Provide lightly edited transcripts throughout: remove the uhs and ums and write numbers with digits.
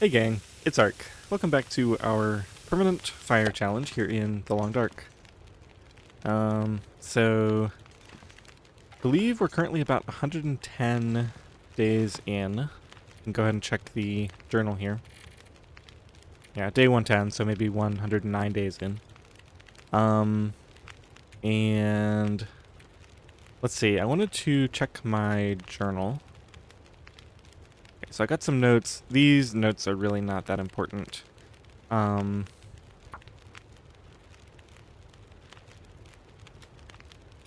Hey gang, it's Ark. Welcome back to our permanent fire challenge here in the Long Dark. So I believe we're currently about 110 days in. You can go ahead and check the journal here. Yeah, day 110, so maybe 109 days in. And let's see, I wanted to check my journal. Okay, so I got some notes. These notes are really not that important.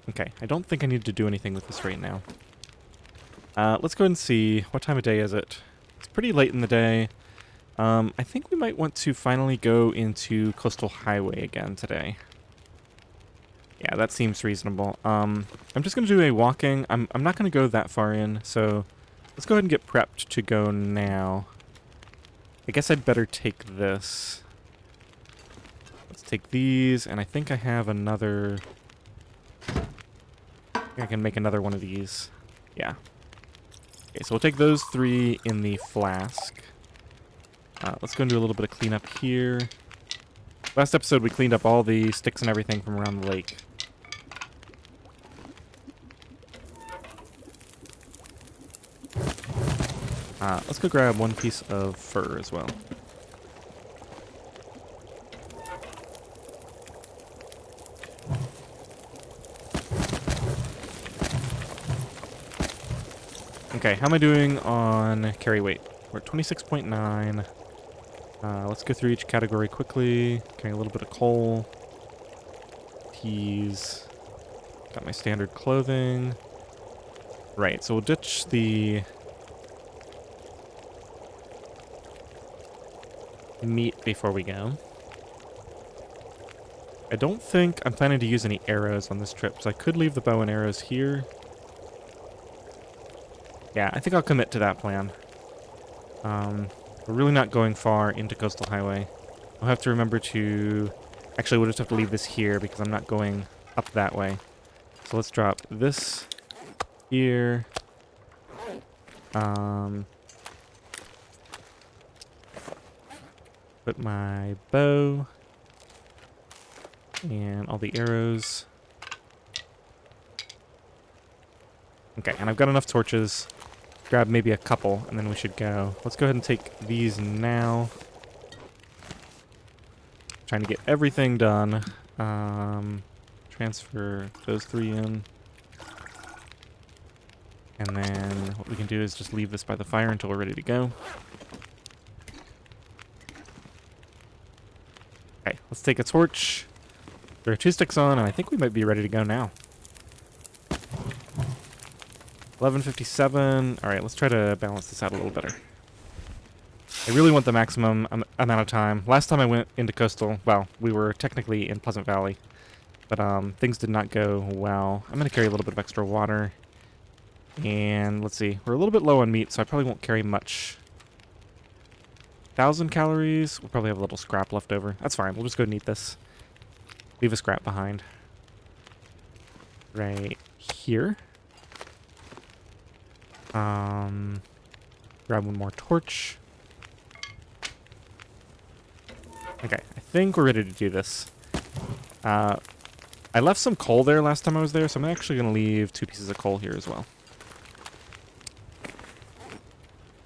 Okay, I don't think I need to do anything with this right now. Let's go ahead and see. What time of day is it? It's pretty late in the day. I think we might want to finally go into Coastal Highway again today. Yeah, that seems reasonable. I'm just going to do a walking. I'm not going to go that far in, so let's go ahead and get prepped to go now. I guess I'd better take this. Let's take these, and I think I have another... I can make another one of these. Yeah. Okay, so we'll take those 3 in the flask. Let's go and do a little bit of cleanup here. Last episode we cleaned up all the sticks and everything from around the lake. Let's go grab one piece of fur as well. Okay, how am I doing on carry weight? We're at 26.9. Let's go through each category quickly. Okay, a little bit of coal. Teas. Got my standard clothing. Right, so we'll ditch the meat before we go. I don't think I'm planning to use any arrows on this trip, so I could leave the bow and arrows here. Yeah, I think I'll commit to that plan. We're really not going far into Coastal Highway. I'll have to remember to... Actually, we'll just have to leave this here because I'm not going up that way. So let's drop this here. Put my bow and all the arrows. Okay, and I've got enough torches. Grab maybe a couple, and then we should go. Let's go ahead and take these now. Trying to get everything done. Transfer those 3 in. And then what we can do is just leave this by the fire until we're ready to go. Okay, let's take a torch. There are 2 sticks on, and I think we might be ready to go now. 11:57. All right, let's try to balance this out a little better. I really want the maximum amount of time. Last time I went into Coastal, well, we were technically in Pleasant Valley, but things did not go well. I'm going to carry a little bit of extra water. And let's see, we're a little bit low on meat, so I probably won't carry much. 1,000 calories. We'll probably have a little scrap left over. That's fine. We'll just go and eat this. Leave a scrap behind. Right here. Grab one more torch. Okay, I think we're ready to do this. I left some coal there last time I was there, so I'm actually going to leave 2 pieces of coal here as well.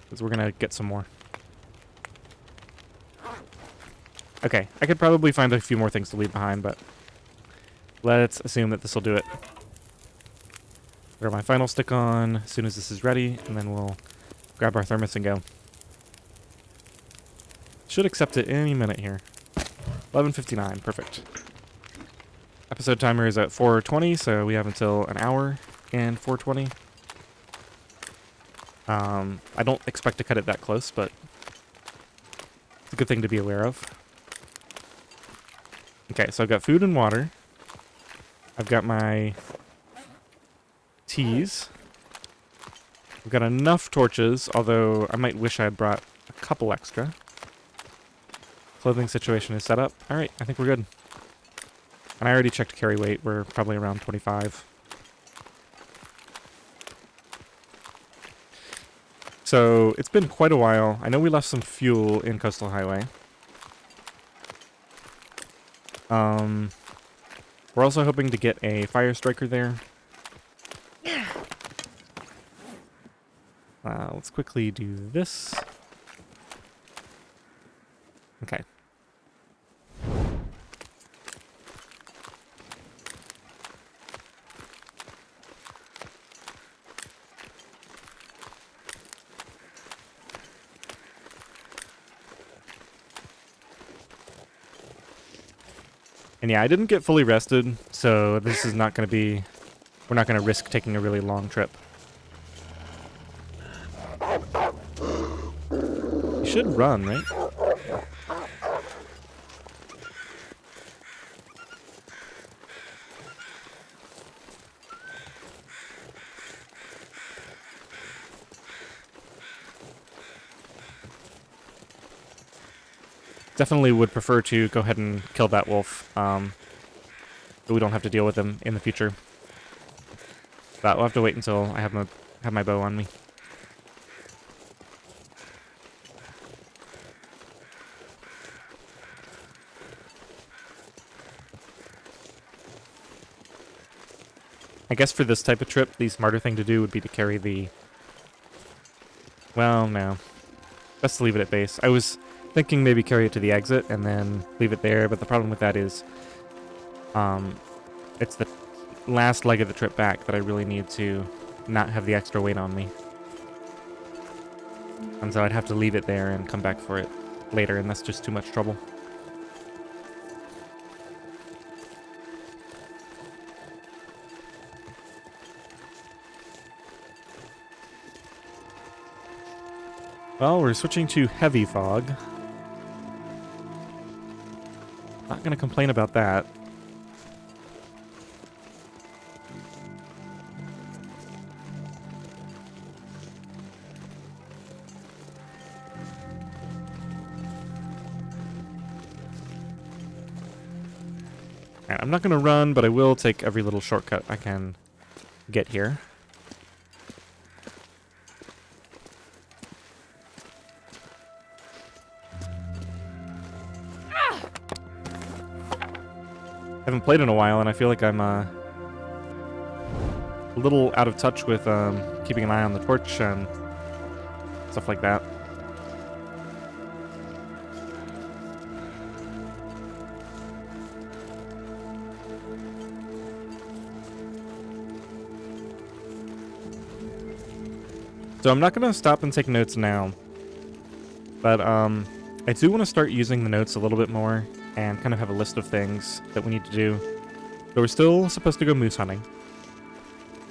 Because we're going to get some more. Okay, I could probably find a few more things to leave behind, but let's assume that this will do it. Throw my final stick on as soon as this is ready, and then we'll grab our thermos and go. Should accept it any minute here. 11:59, perfect. Episode timer is at 4:20, so we have until an hour and 4:20. I don't expect to cut it that close, but it's a good thing to be aware of. Okay, so I've got food and water. I've got my teas. I've got enough torches, although I might wish I had brought a couple extra. Clothing situation is set up. Alright, I think we're good. And I already checked carry weight. We're probably around 25. So, it's been quite a while. I know we left some fuel in Coastal Highway. We're also hoping to get a fire striker there. Let's quickly do this. Okay. And yeah, I didn't get fully rested, so this is not going to be... We're not going to risk taking a really long trip. You should run, right? Definitely would prefer to go ahead and kill that wolf, but we don't have to deal with him in the future. But we'll have to wait until I have my bow on me. I guess for this type of trip, the smarter thing to do would be to carry the... Well, no. Best to leave it at base. I was thinking maybe carry it to the exit and then leave it there, but the problem with that is it's the last leg of the trip back that I really need to not have the extra weight on me. And so I'd have to leave it there and come back for it later, and that's just too much trouble. Well, we're switching to heavy fog. Not gonna complain about that. Alright, I'm not gonna run, but I will take every little shortcut I can get here. Haven't played in a while, and I feel like I'm a little out of touch with keeping an eye on the torch and stuff like that. So I'm not going to stop and take notes now, but I do want to start using the notes a little bit more and kind of have a list of things that we need to do. So we're still supposed to go moose hunting.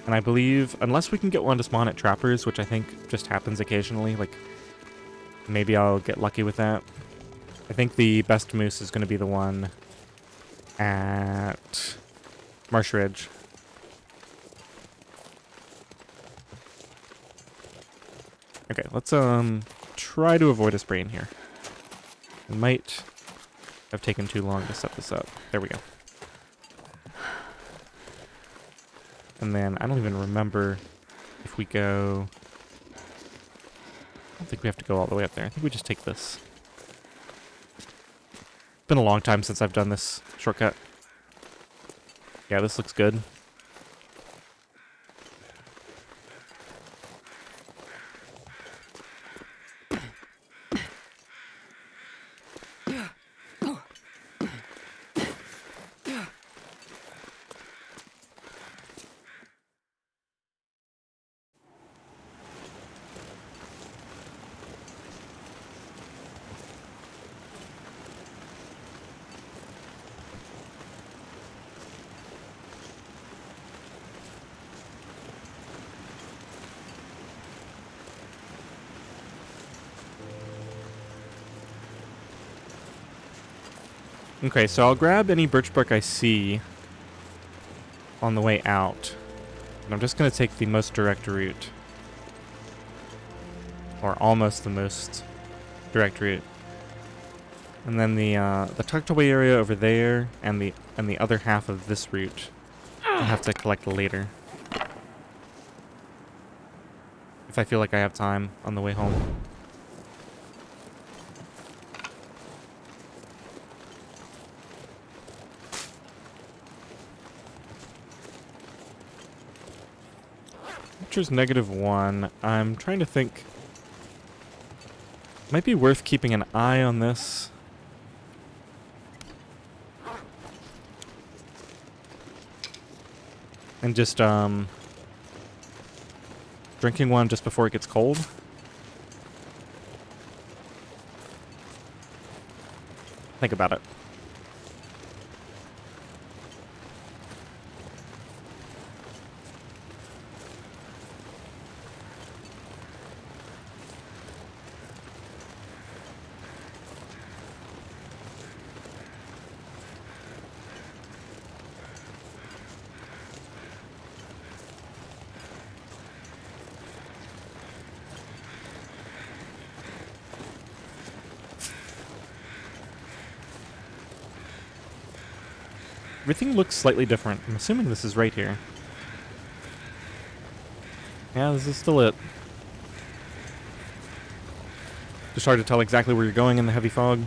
And I believe, unless we can get one to spawn at trappers, which I think just happens occasionally, like, maybe I'll get lucky with that. I think the best moose is going to be the one at Marsh Ridge. Okay, let's try to avoid a sprain here. It might have taken too long to set this up. There we go. And then I don't even remember if we go... I don't think we have to go all the way up there. I think we just take this. It's been a long time since I've done this shortcut. Yeah, this looks good. Okay, so I'll grab any birch bark I see on the way out. And I'm just going to take the most direct route. Or almost the most direct route. And then the tucked away area over there and the other half of this route I'll have to collect later. if I feel like I have time on the way home. Temperature's -1. I'm trying to think. Might be worth keeping an eye on this. And just, drinking one just before it gets cold. Think about it. Everything looks slightly different. I'm assuming this is right here. Yeah, this is still it. Just hard to tell exactly where you're going in the heavy fog.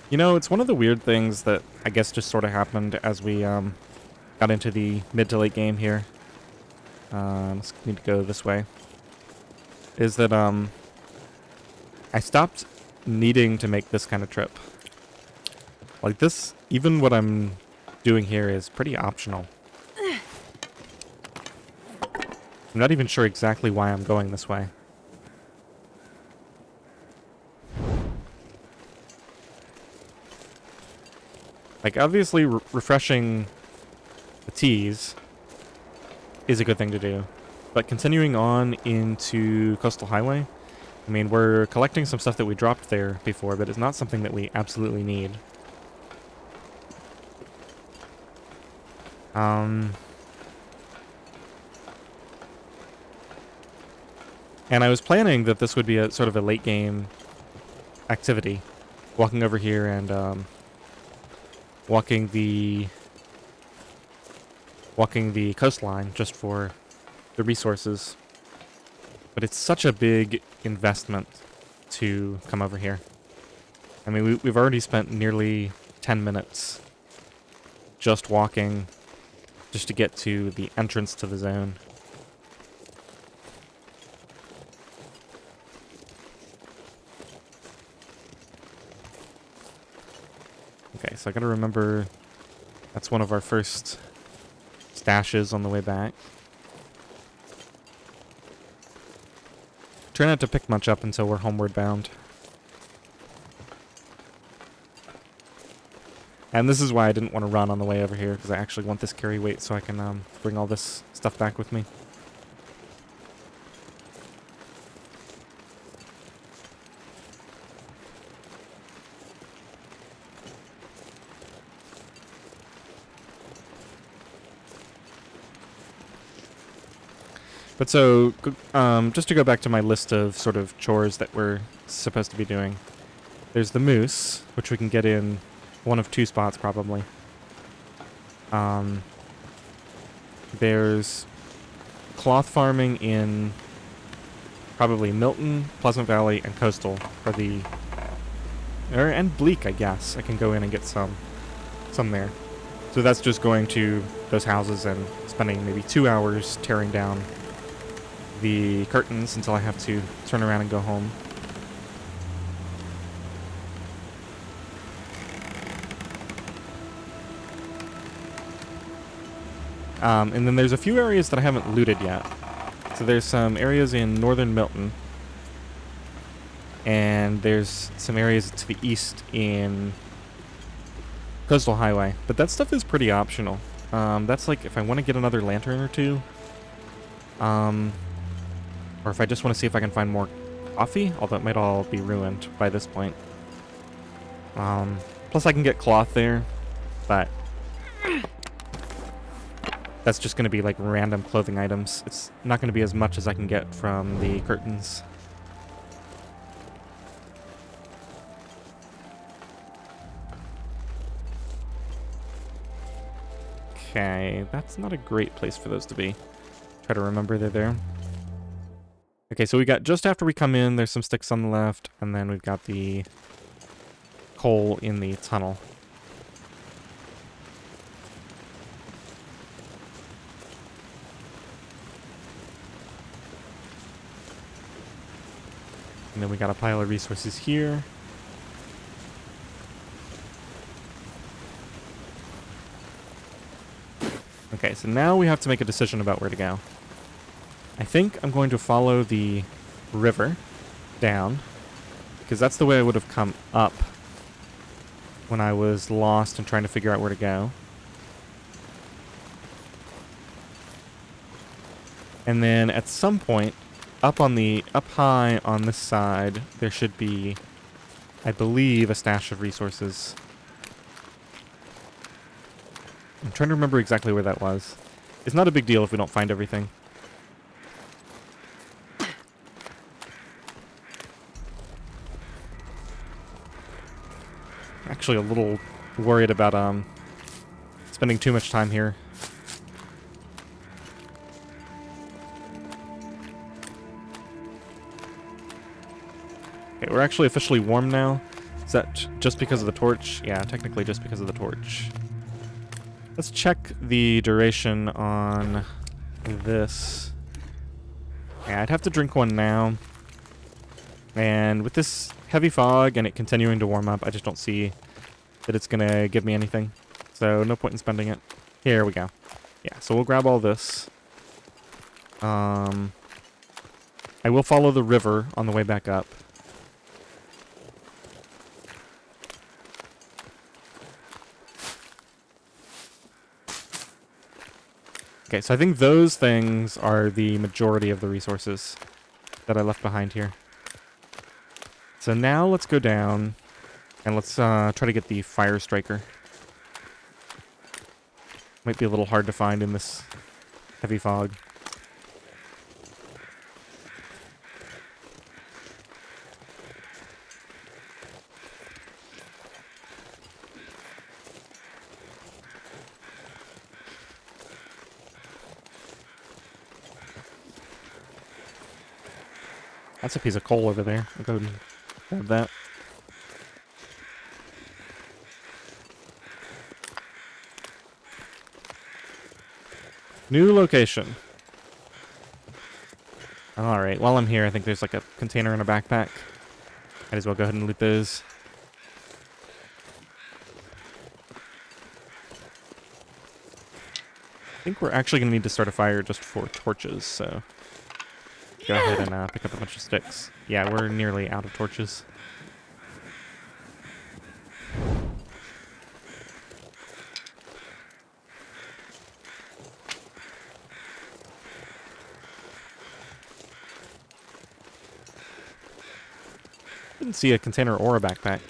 You know, it's one of the weird things that I guess just sort of happened as we got into the mid to late game here. Let's need to go this way. Is that I stopped needing to make this kind of trip. Like this, even what I'm doing here is pretty optional. I'm not even sure exactly why I'm going this way. Like, obviously, refreshing the teas is a good thing to do. But continuing on into Coastal Highway, I mean, we're collecting some stuff that we dropped there before, but it's not something that we absolutely need. And I was planning that this would be a sort of a late game activity. Walking over here and, walking the coastline just for the resources. But it's such a big investment to come over here. I mean, we've already spent nearly 10 minutes just walking just to get to the entrance to the zone. Okay, so I gotta remember that's one of our first stashes on the way back. Try not to pick much up until we're homeward bound. And this is why I didn't want to run on the way over here, because I actually want this carry weight so I can bring all this stuff back with me. But so, just to go back to my list of sort of chores that we're supposed to be doing. There's the moose, which we can get in one of two spots probably. There's cloth farming in probably Milton, Pleasant Valley, and Coastal for the... and Bleak, I guess. I can go in and get some there. So that's just going to those houses and spending maybe 2 hours tearing down the curtains until I have to turn around and go home. And then there's a few areas that I haven't looted yet. So there's some areas in northern Milton. And there's some areas to the east in Coastal Highway. But that stuff is pretty optional. That's like if I want to get another lantern or two. Or if I just want to see if I can find more coffee, although it might all be ruined by this point. Plus I can get cloth there, but that's just going to be like random clothing items. It's not going to be as much as I can get from the curtains. Okay, that's not a great place for those to be. Try to remember they're there. Okay, so we got just after we come in, there's some sticks on the left, and then we've got the coal in the tunnel. And then we got a pile of resources here. Okay, so now we have to make a decision about where to go. I think I'm going to follow the river down, because that's the way I would have come up when I was lost and trying to figure out where to go. And then at some point, up high on this side, there should be, I believe, a stash of resources. I'm trying to remember exactly where that was. It's not a big deal if we don't find everything. Actually a little worried about spending too much time here. Okay, we're actually officially warm now. Is that just because of the torch? Yeah, technically just because of the torch. Let's check the duration on this. Yeah, I'd have to drink one now. And with this heavy fog and it continuing to warm up, I just don't see that it's going to give me anything. So no point in spending it. Here we go. Yeah, so we'll grab all this. I will follow the river on the way back up. Okay, so I think those things are the majority of the resources that I left behind here. So now let's go down and let's try to get the fire striker. Might be a little hard to find in this heavy fog. That's a piece of coal over there. I'll go ahead and grab that. New location. Alright, while I'm here, I think there's like a container and a backpack. Might as well go ahead and loot those. I think we're actually going to need to start a fire just for torches, so go ahead and pick up a bunch of sticks. Yeah, we're nearly out of torches. Didn't see a container or a backpack.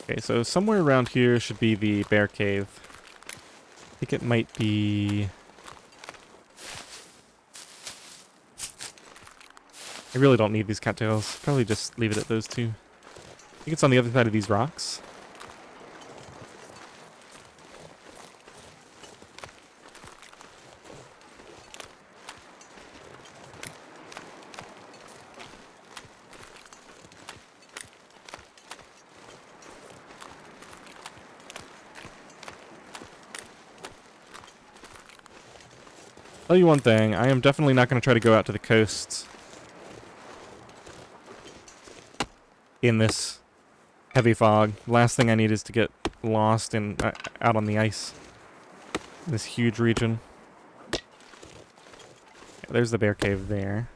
Okay, so somewhere around here should be the bear cave. I think it might be... I really don't need these cattails. Probably just leave it at those two. I think it's on the other side of these rocks. Tell you one thing, I am definitely not going to try to go out to the coast in this heavy fog. Last thing I need is to get lost in out on the ice in this huge region. Yeah, there's the bear cave there.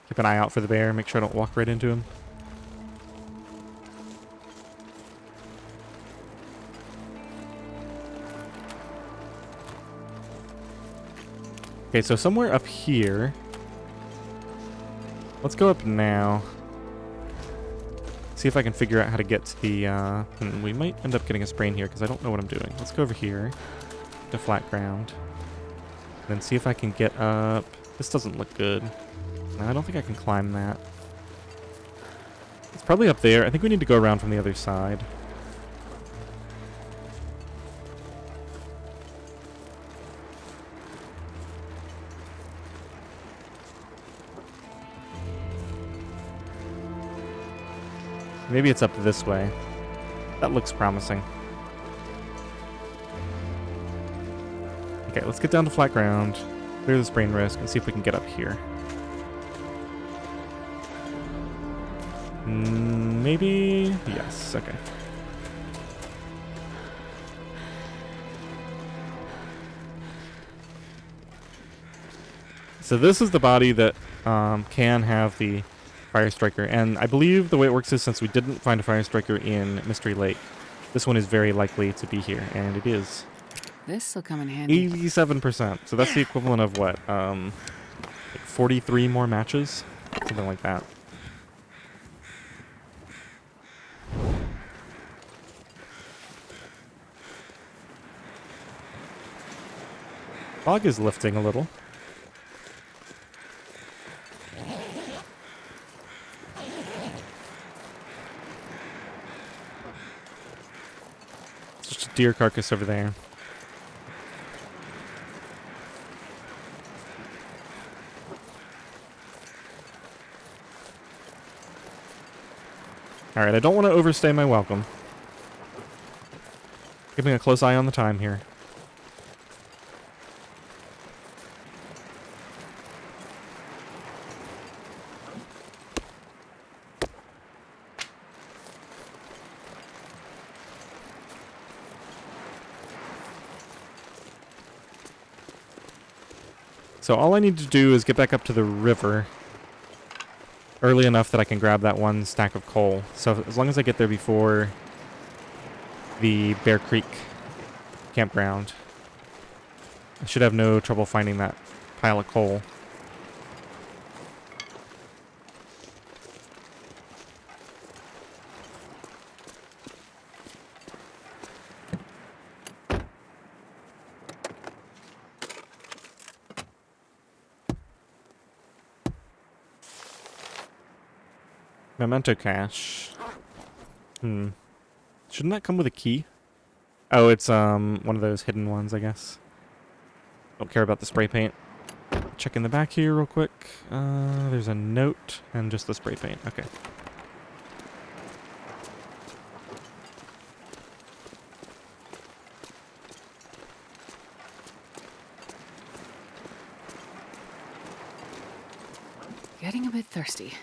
Keep an eye out for the bear, make sure I don't walk right into him. Okay, so somewhere up here. Let's go up now. See if I can figure out how to get to the, we might end up getting a sprain here because I don't know what I'm doing. Let's go over here to flat ground. And then see if I can get up. This doesn't look good. No, I don't think I can climb that. It's probably up there. I think we need to go around from the other side. Maybe it's up this way. That looks promising. Okay, let's get down to flat ground, clear the sprain risk, and see if we can get up here. Maybe? Yes, okay. So this is the body that can have the Fire Striker, and I believe the way it works is since we didn't find a Fire Striker in Mystery Lake, this one is very likely to be here, and it is. This'll come in handy. 87%. So that's the equivalent of what? Like 43 more matches? Something like that. Fog is lifting a little. It's just a deer carcass over there. Alright, I don't want to overstay my welcome. Keeping a close eye on the time here. So all I need to do is get back up to the river early enough that I can grab that one stack of coal. So as long as I get there before the Bear Creek campground, I should have no trouble finding that pile of coal. Memento cache. Shouldn't that come with a key? Oh, it's one of those hidden ones, I guess. Don't care about the spray paint. Check in the back here real quick. There's a note and just the spray paint. Okay. Getting a bit thirsty.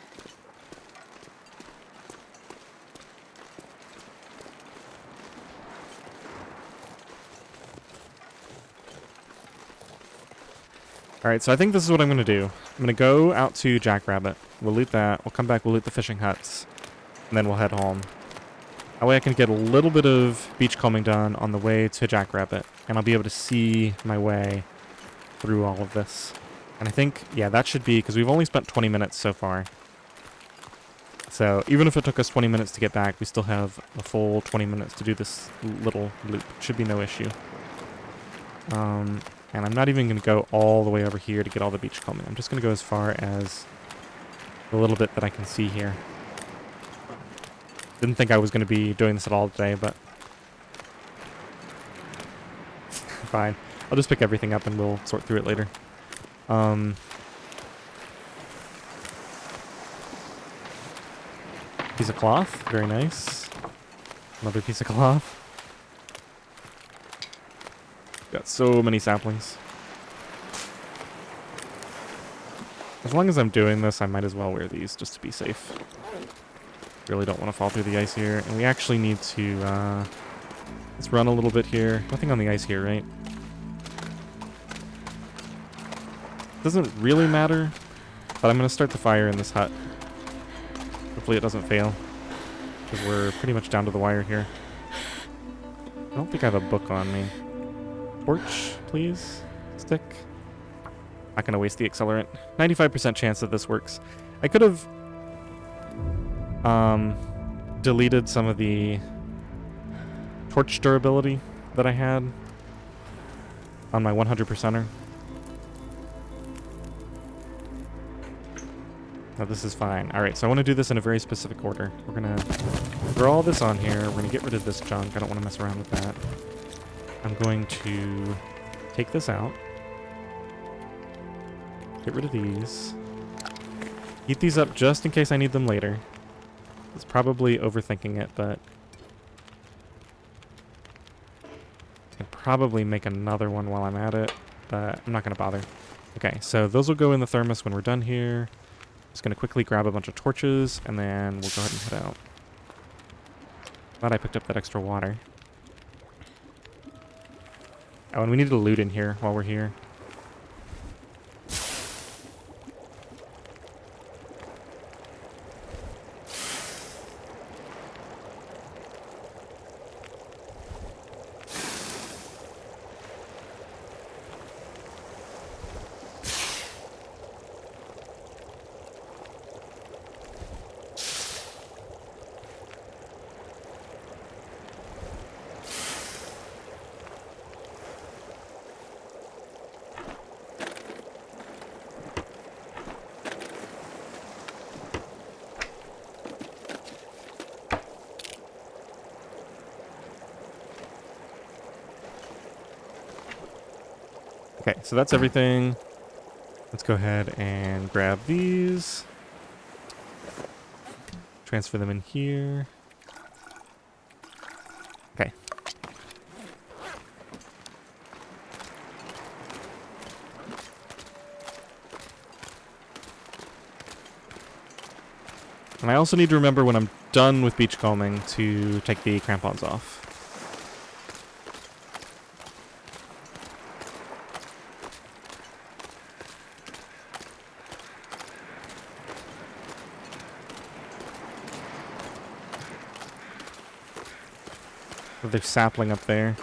Alright, so I think this is what I'm going to do. I'm going to go out to Jackrabbit. We'll loot that. We'll come back, we'll loot the fishing huts. And then we'll head home. That way I can get a little bit of beachcombing done on the way to Jackrabbit. And I'll be able to see my way through all of this. And I think, yeah, that should be, because we've only spent 20 minutes so far. So even if it took us 20 minutes to get back, we still have a full 20 minutes to do this little loop. Should be no issue. And I'm not even going to go all the way over here to get all the beachcombing. I'm just going to go as far as the little bit that I can see here. Didn't think I was going to be doing this at all today, but fine. I'll just pick everything up and we'll sort through it later. Piece of cloth. Very nice. Another piece of cloth. Got so many saplings. As long as I'm doing this, I might as well wear these just to be safe. Really don't want to fall through the ice here. And we actually need to, let's run a little bit here. Nothing on the ice here, right? Doesn't really matter, but I'm going to start the fire in this hut. Hopefully it doesn't fail, because we're pretty much down to the wire here. I don't think I have a book on me. Torch, please. Stick. Not going to waste the accelerant. 95% chance that this works. I could have deleted some of the torch durability that I had on my 100%er. No, this is fine. Alright, so I want to do this in a very specific order. We're going to throw all this on here. We're going to get rid of this junk. I don't want to mess around with that. I'm going to take this out. Get rid of these. Heat these up just in case I need them later. It's probably overthinking it, but I can probably make another one while I'm at it, but I'm not going to bother. Okay, so those will go in the thermos when we're done here. Just going to quickly grab a bunch of torches, and then we'll go ahead and head out. Glad I picked up that extra water. Oh, and we need to loot in here while we're here. Okay, so that's everything. Let's go ahead and grab these. Transfer them in here. Okay. And I also need to remember when I'm done with beachcombing to take the crampons off. There's sapling up there.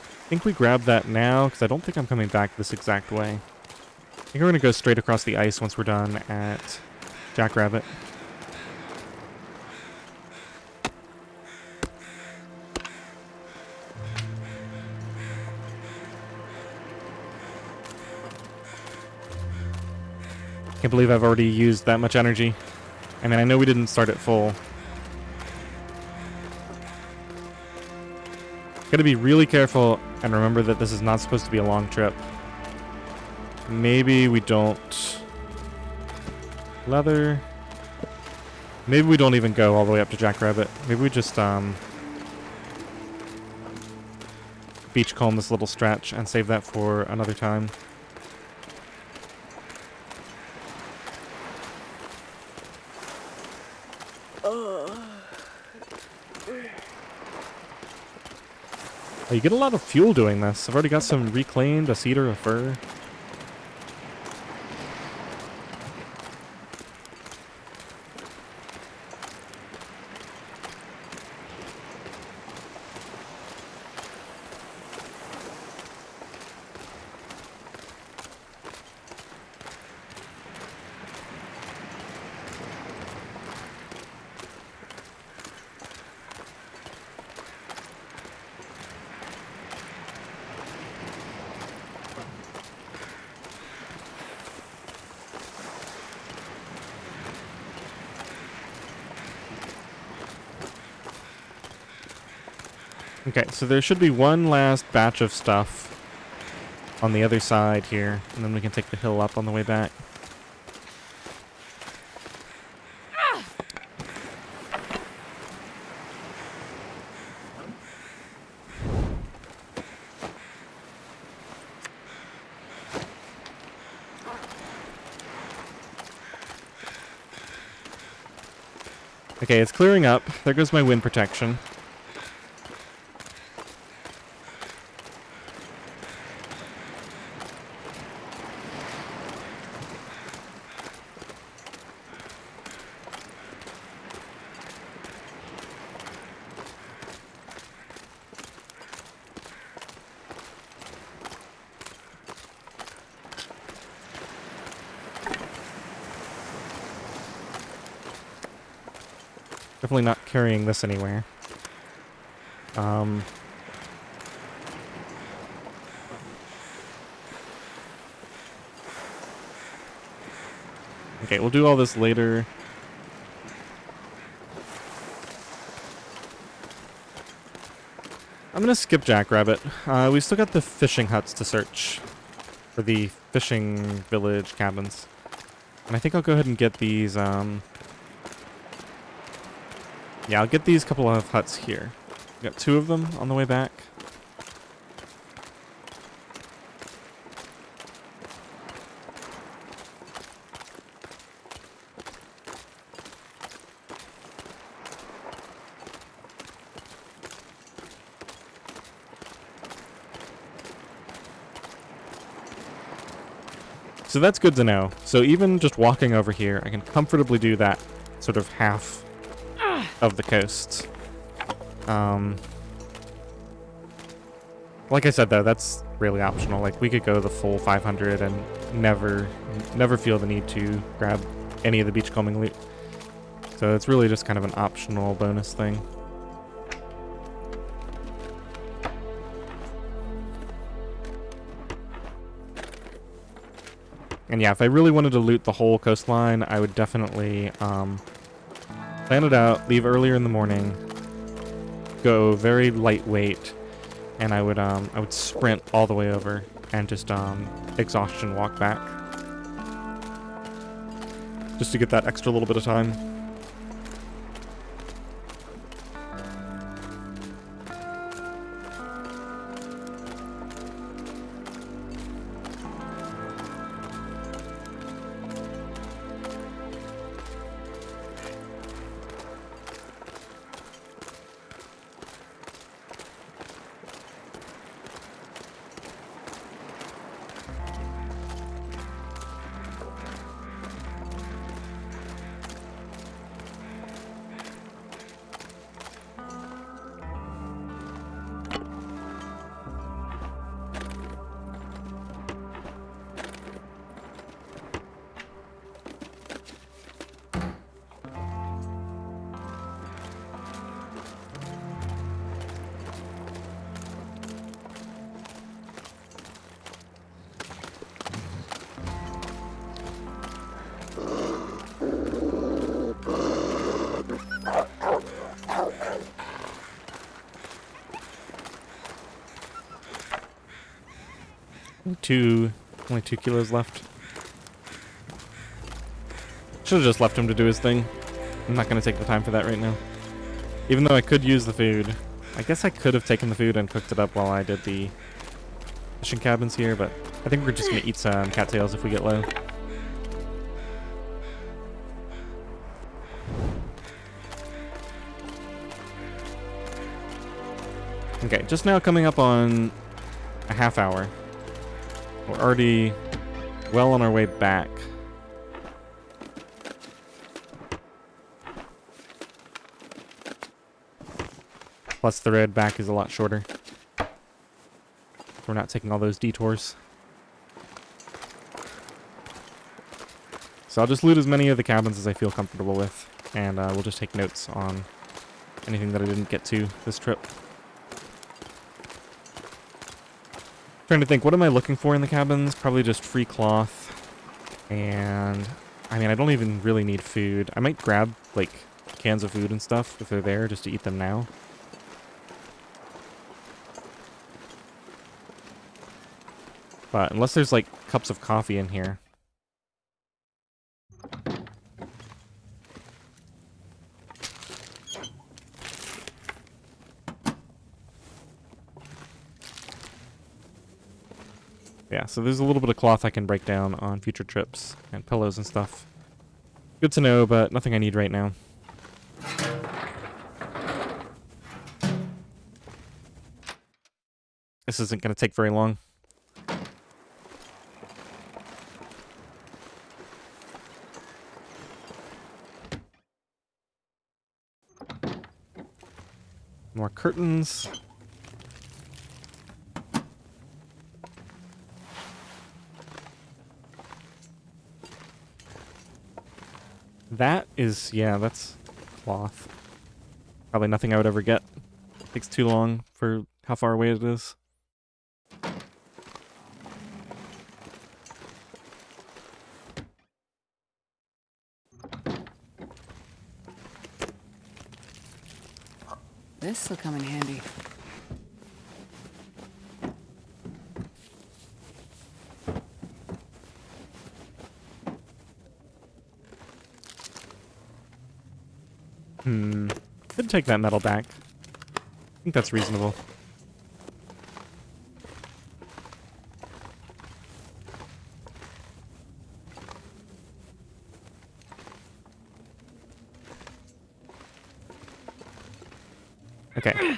I think we grab that now, because I don't think I'm coming back this exact way. I think we're going to go straight across the ice once we're done at Jackrabbit. Can't believe I've already used that much energy. I mean, I know we didn't start at full. Gotta be really careful and remember that this is not supposed to be a long trip. Maybe we don't... Leather... Maybe we don't even go all the way up to Jackrabbit. Maybe we just, beachcomb this little stretch and save that for another time. Oh, you get a lot of fuel doing this. I've already got some reclaimed, a cedar, a fir. Okay, so there should be one last batch of stuff on the other side here, and then we can take the hill up on the way back. Okay, it's clearing up. There goes my wind protection. Definitely not carrying this anywhere. Okay, we'll do all this later. I'm gonna skip Jackrabbit. We still got the fishing huts to search for the fishing village cabins. And I think I'll go ahead and get these, yeah, I'll get these couple of huts here. Got 2 of them on the way back. So that's good to know. So even just walking over here, I can comfortably do that sort of half of the coast. Like I said though, that's really optional. Like we could go the full 500 and never feel the need to grab any of the beachcombing loot. So it's really just kind of an optional bonus thing. And yeah, if I really wanted to loot the whole coastline, I would definitely plan it out, leave earlier in the morning, go very lightweight, and I would sprint all the way over and just exhaustion walk back. Just to get that extra little bit of time. Only 2 kilos left. Should have just left him to do his thing. I'm not going to take the time for that right now. Even though I could use the food. I guess I could have taken the food and cooked it up while I did the fishing cabins here, but I think we're just going to eat some cattails if we get low. Okay, just now coming up on a half hour. We're already well on our way back. Plus the road back is a lot shorter. So we're not taking all those detours. So I'll just loot as many of the cabins as I feel comfortable with. And we'll just take notes on anything that I didn't get to this trip. Trying to think, what am I looking for in the cabins? Probably just free cloth. And I mean, I don't even really need food. I might grab like cans of food and stuff if they're there just to eat them now. But unless there's like cups of coffee in here. Yeah, so there's a little bit of cloth I can break down on future trips, and pillows and stuff. Good to know, but nothing I need right now. This isn't going to take very long. More curtains. That is, yeah, that's cloth. Probably nothing I would ever get. Takes too long for how far away it is. This'll come in handy. Could take that metal back. I think that's reasonable. Okay.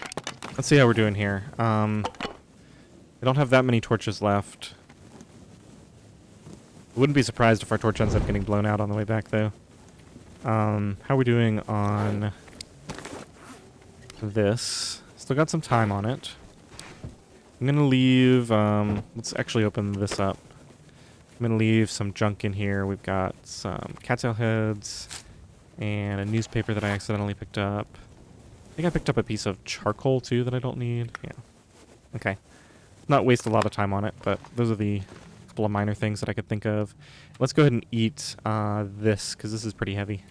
Let's see how we're doing here. I don't have that many torches left. Wouldn't be surprised if our torch ends up getting blown out on the way back, though. How are we doing on this? Still got some time on it. I'm gonna leave, let's actually open this up. I'm gonna leave some junk in here. We've got some cattail heads and a newspaper that I accidentally picked up. I think I picked up a piece of charcoal, too, that I don't need. Yeah. Okay. Not waste a lot of time on it, but those are the couple of minor things that I could think of. Let's go ahead and eat this, because this is pretty heavy.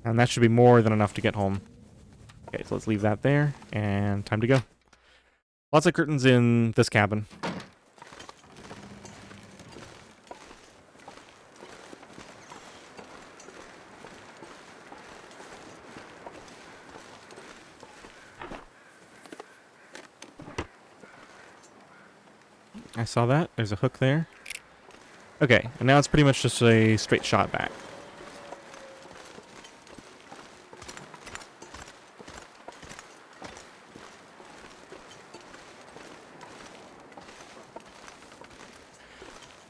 And that should be more than enough to get home. Okay, so let's leave that there, and time to go. Lots of curtains in this cabin. I saw that. There's a hook there. Okay, and now it's pretty much just a straight shot back.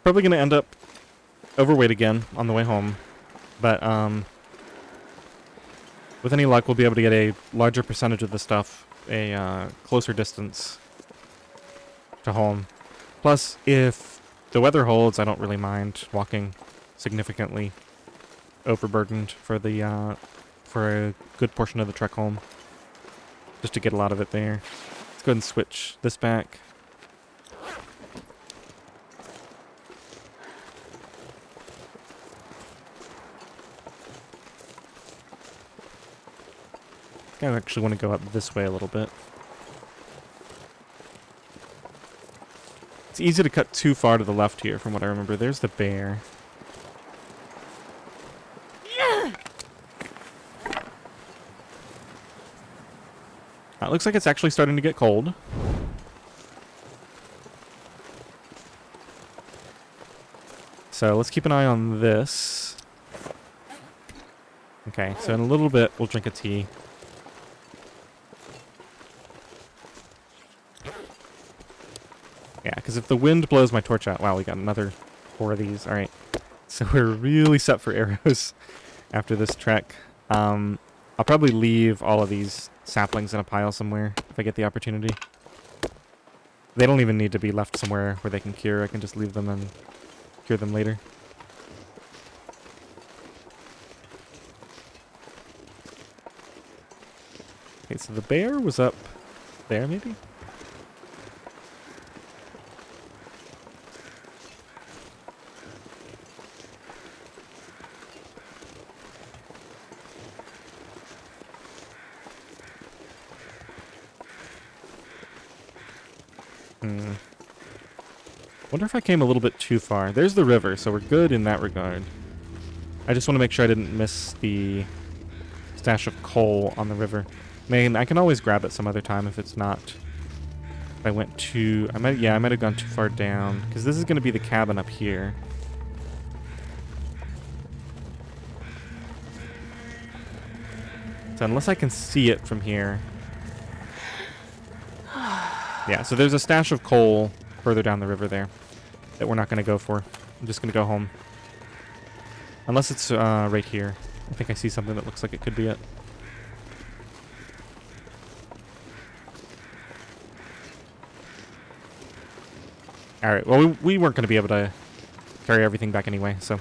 Probably going to end up overweight again on the way home, but with any luck, we'll be able to get a larger percentage of the stuff a closer distance to home. Plus, if the weather holds, I don't really mind walking significantly overburdened for the for a good portion of the trek home, just to get a lot of it there. Let's go ahead and switch this back. I actually want to go up this way a little bit. It's easy to cut too far to the left here, from what I remember. There's the bear. It looks like it's actually starting to get cold. So let's keep an eye on this. Okay, so in a little bit, we'll drink a tea. Yeah, because if the wind blows my torch out... Wow, we got another 4 of these. Alright. So we're really set for arrows after this trek. I'll probably leave all of these saplings in a pile somewhere if I get the opportunity. They don't even need to be left somewhere where they can cure. I can just leave them and cure them later. Okay, so the bear was up there, maybe? Wonder if I came a little bit too far. There's the river, so we're good in that regard. I just want to make sure I didn't miss the stash of coal on the river. I mean, I can always grab it some other time if it's not. If I went too... I might have gone too far down, because this is going to be the cabin up here. So unless I can see it from here. Yeah, so there's a stash of coal further down the river there that we're not going to go for. I'm just going to go home. Unless it's right here. I think I see something that looks like it could be it. Alright, well, we weren't going to be able to carry everything back anyway, so...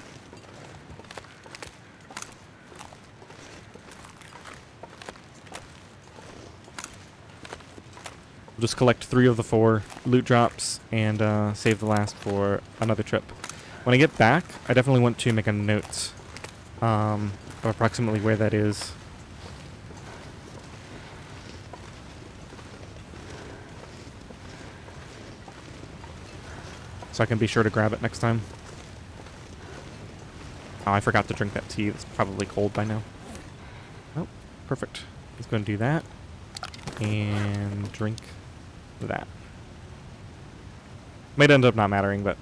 We'll just collect 3 of the 4 loot drops and save the last for another trip. When I get back, I definitely want to make a note of approximately where that is. So I can be sure to grab it next time. Oh, I forgot to drink that tea. It's probably cold by now. Oh, perfect. Let's go and do that. And drink that. Might end up not mattering, but...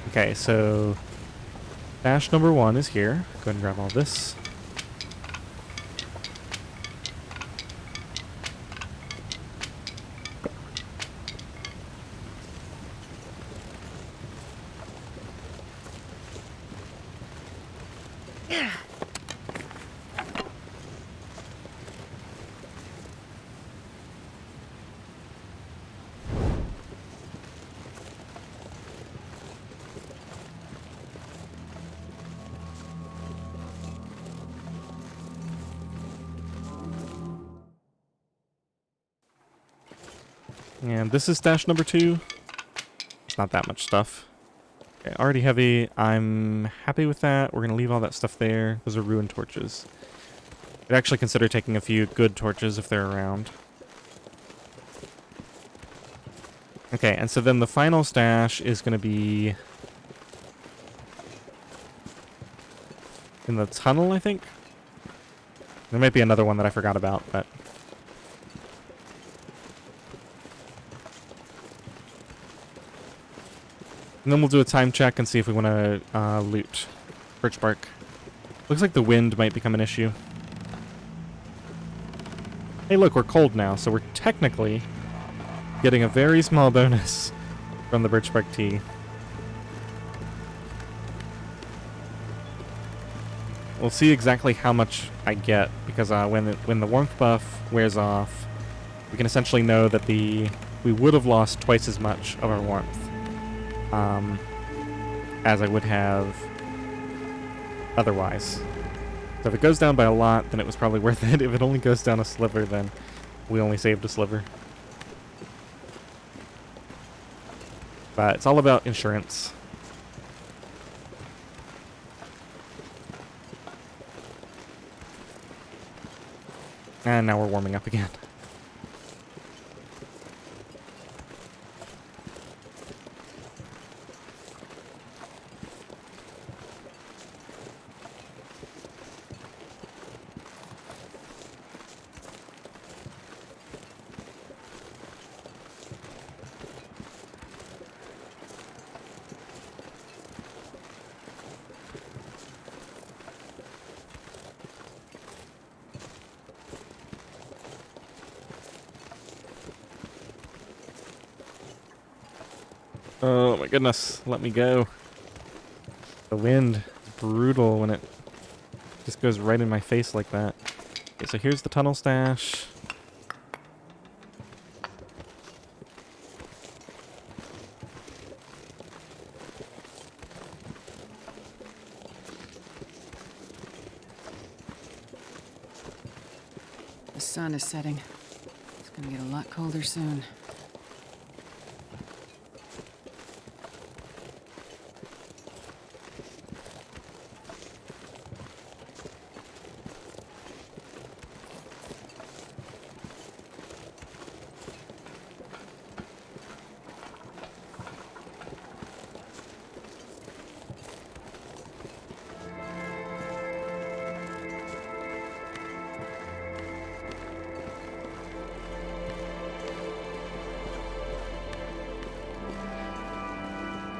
Okay, so... Dash number 1 is here. Go ahead and grab all this. And this is stash number 2. It's not that much stuff. Okay, already heavy. I'm happy with that. We're going to leave all that stuff there. Those are ruined torches. I'd actually consider taking a few good torches if they're around. Okay, and so then the final stash is going to be... in the tunnel, I think? There might be another one that I forgot about, but... And then we'll do a time check and see if we want to loot birch bark. Looks like the wind might become an issue. Hey look, we're cold now, so we're technically getting a very small bonus from the birch bark tea. We'll see exactly how much I get, because when the warmth buff wears off, we can essentially know that we would have lost twice as much of our warmth. As I would have otherwise. So if it goes down by a lot, then it was probably worth it. If it only goes down a sliver, then we only saved a sliver. But it's all about insurance. And now we're warming up again. Oh my goodness, let me go. The wind is brutal when it just goes right in my face like that. Okay, so here's the tunnel stash. The sun is setting. It's gonna get a lot colder soon.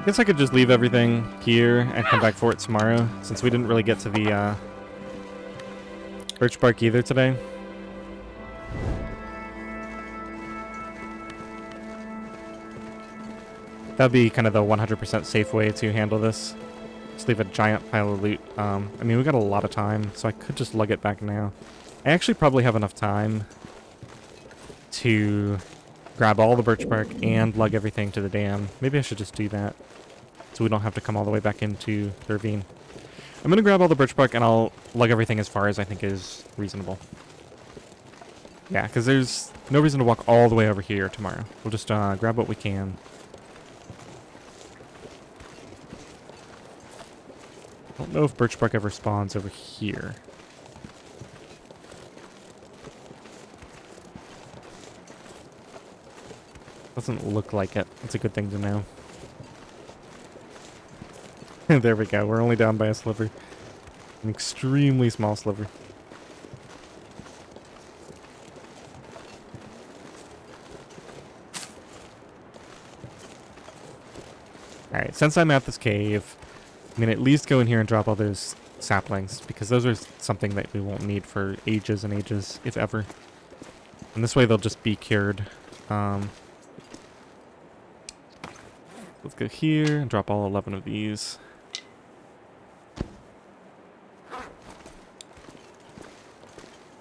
Guess I could just leave everything here and come back for it tomorrow, since we didn't really get to the birch bark either today. That'd be kind of the 100% safe way to handle this. Just leave a giant pile of loot. I mean, we got a lot of time, so I could just lug it back now. I actually probably have enough time to grab all the birch bark and lug everything to the dam. Maybe I should just do that, so we don't have to come all the way back into the ravine. I'm going to grab all the birch bark, and I'll lug everything as far as I think is reasonable. Yeah, because there's no reason to walk all the way over here tomorrow. We'll just grab what we can. I don't know if birch bark ever spawns over here. Doesn't look like it. That's a good thing to know. There we go. We're only down by a sliver. An extremely small sliver. Alright, since I'm at this cave, I'm going to at least go in here and drop all those saplings, because those are something that we won't need for ages and ages, if ever. And this way they'll just be cured. Let's go here and drop all 11 of these.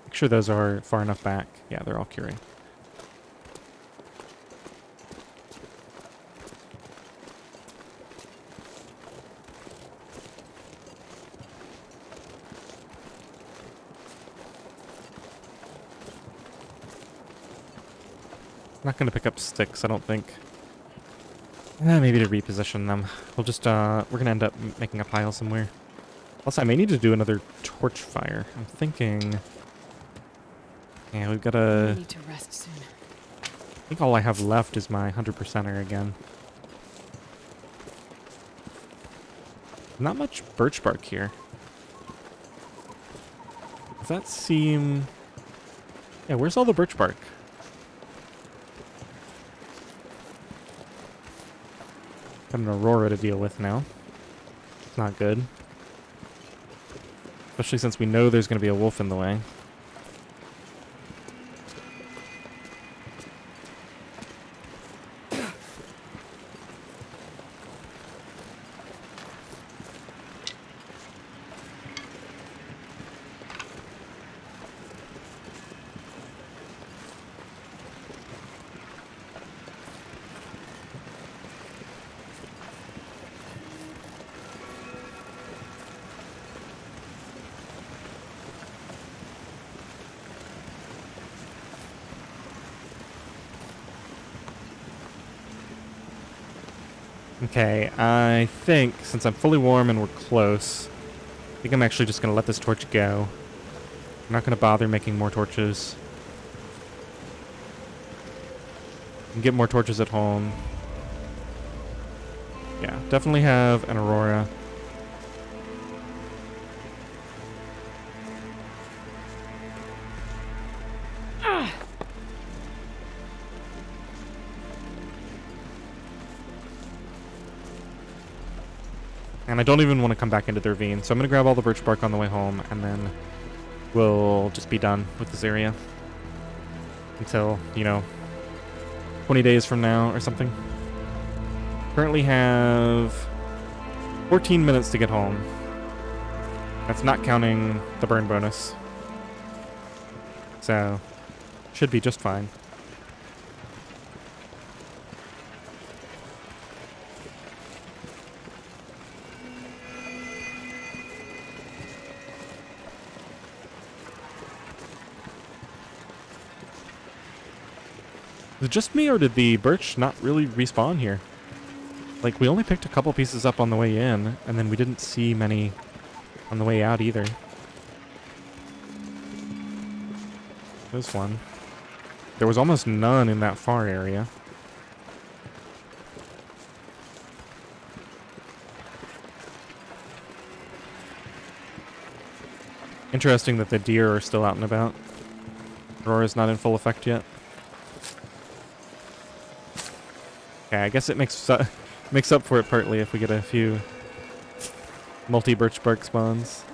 Make sure those are far enough back. Yeah, they're all curing. Not going to pick up sticks, I don't think. Maybe to reposition them. We'll just, we're going to end up making a pile somewhere. Also, I may need to do another torch fire. I'm thinking... Yeah, we've got I to... need to rest soon. I think all I have left is my 100%er again. Not much birch bark here. Does that seem... Yeah, where's all the birch bark? Got an aurora to deal with now. It's not good. Especially since we know there's going to be a wolf in the way. Okay, I think, since I'm fully warm and we're close, I think I'm actually just going to let this torch go. I'm not going to bother making more torches. I can get more torches at home. Yeah, definitely have an aurora. And I don't even want to come back into the ravine, so I'm going to grab all the birch bark on the way home, and then we'll just be done with this area. Until, you know, 20 days from now or something. Currently have 14 minutes to get home. That's not counting the burn bonus. So, should be just fine. Is it just me, or did the birch not really respawn here? Like, we only picked a couple pieces up on the way in, and then we didn't see many on the way out either. There's one. There was almost none in that far area. Interesting that the deer are still out and about. Aurora's not in full effect yet. Okay, I guess it makes Makes up for it partly if we get a few multi-birch bark spawns.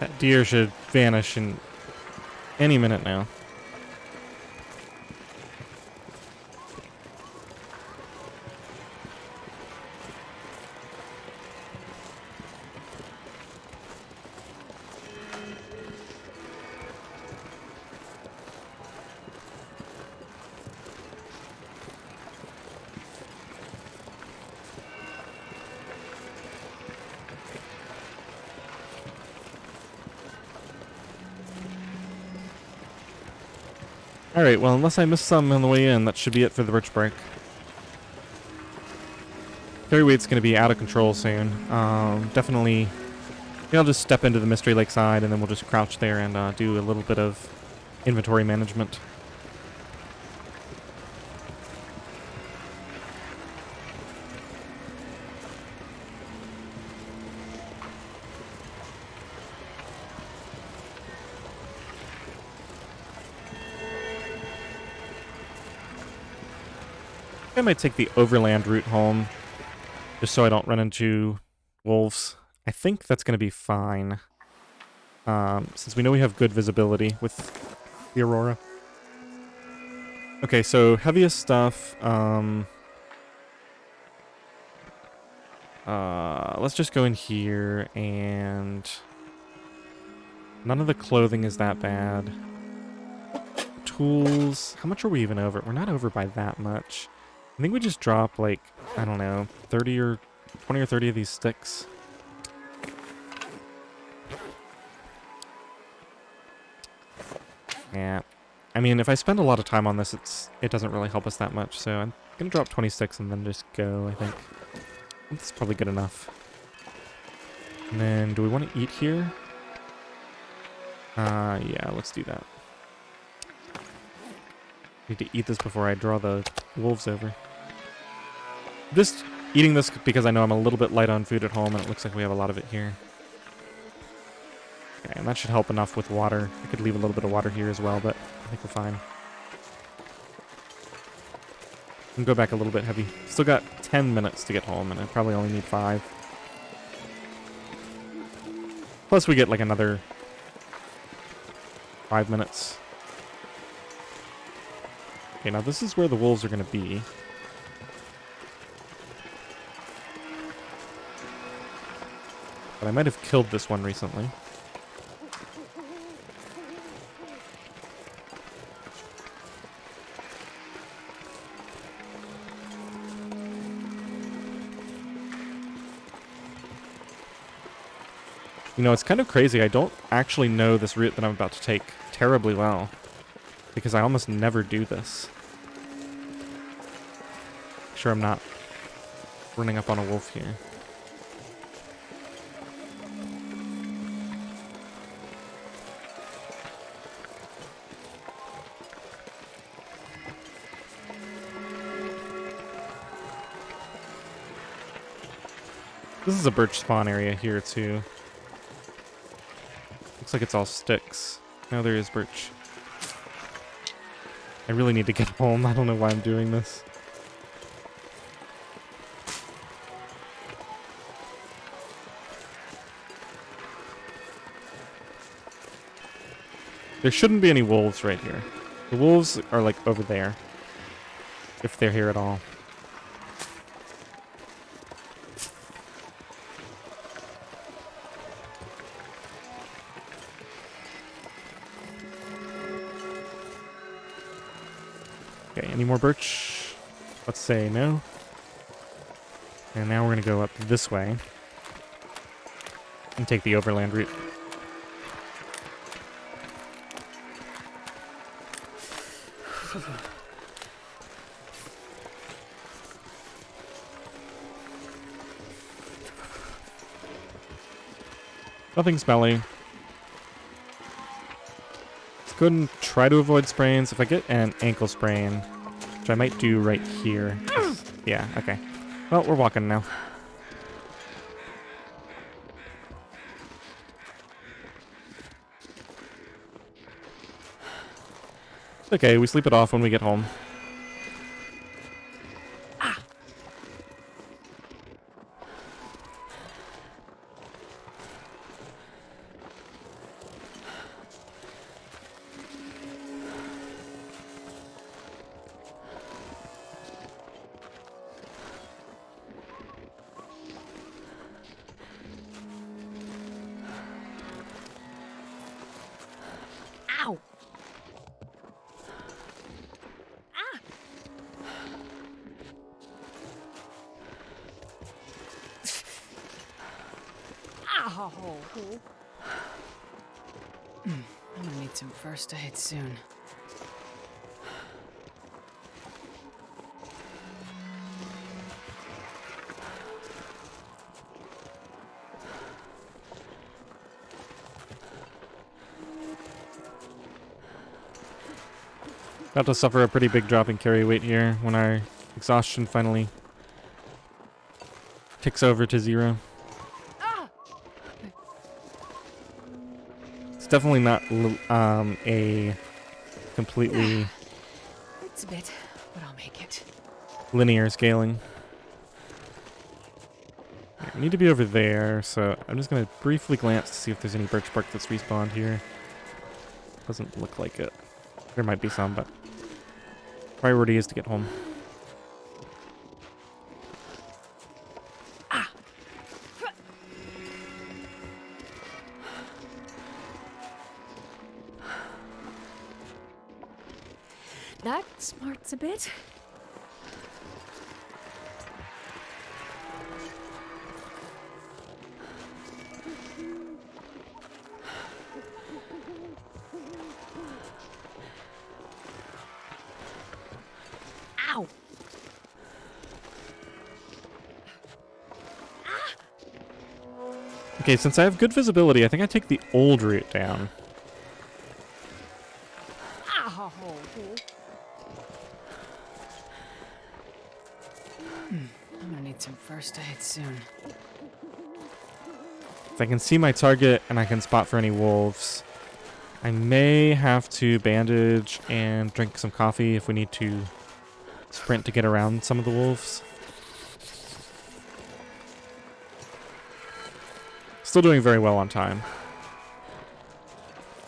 That deer should vanish in any minute now. Alright, well, unless I missed some on the way in, that should be it for the birch bark. Carry weight's going to be out of control soon. Definitely, maybe I'll just step into the Mystery Lake side, and then we'll just crouch there and do a little bit of inventory management. I might take the overland route home, just so I don't run into wolves. I think that's going to be fine, since we know we have good visibility with the Aurora. Okay, so heaviest stuff, let's just go in here, and none of the clothing is that bad. Tools, how much are we even over? We're not over by that much. I think we just drop, like, I don't know, 30 or 20 or 30 of these sticks. Yeah. I mean, if I spend a lot of time on this, it doesn't really help us that much, so I'm gonna drop 20 sticks and then just go, I think. That's probably good enough. And then, do we want to eat here? Yeah, let's do that. Need to eat this before I draw the wolves over. Just eating this because I know I'm a little bit light on food at home, and it looks like we have a lot of it here. Okay, and that should help enough with water. I could leave a little bit of water here as well, but I think we're fine. And go back a little bit heavy. Still got 10 minutes to get home, and I probably only need 5. Plus we get like another 5 minutes. Okay, now this is where the wolves are going to be. But I might have killed this one recently. You know, it's kind of crazy. I don't actually know this route that I'm about to take terribly well, because I almost never do this. Make sure I'm not running up on a wolf here. This is a birch spawn area here, too. Looks like it's all sticks. No, there is birch. I really need to get home. I don't know why I'm doing this. There shouldn't be any wolves right here. The wolves are like over there. If they're here at all. Okay, any more birch? Let's say no. And now we're gonna go up this way. And take the overland route. Nothing smelly. Let's go ahead and try to avoid sprains. If I get an ankle sprain, which I might do right here. Yeah, okay. Well, we're walking now. Okay, we sleep it off when we get home. Ow! Ah! Ow! I'm gonna need some first aid soon. About to suffer a pretty big drop in carry weight here when our exhaustion finally ticks over to 0. It's definitely not a completely It's a bit, but I'll make it. linear scaling. Okay, we need to be over there, so I'm just going to briefly glance to see if there's any birch bark that's respawned here. Doesn't look like it. There might be some, but priority is to get home. That smarts a bit. Ow! Okay, since I have good visibility, I think I take the old route down. Ow! I'm gonna need some first aid soon. If I can see my target and I can spot for any wolves, I may have to bandage and drink some coffee if we need to sprint to get around some of the wolves. Still doing very well on time.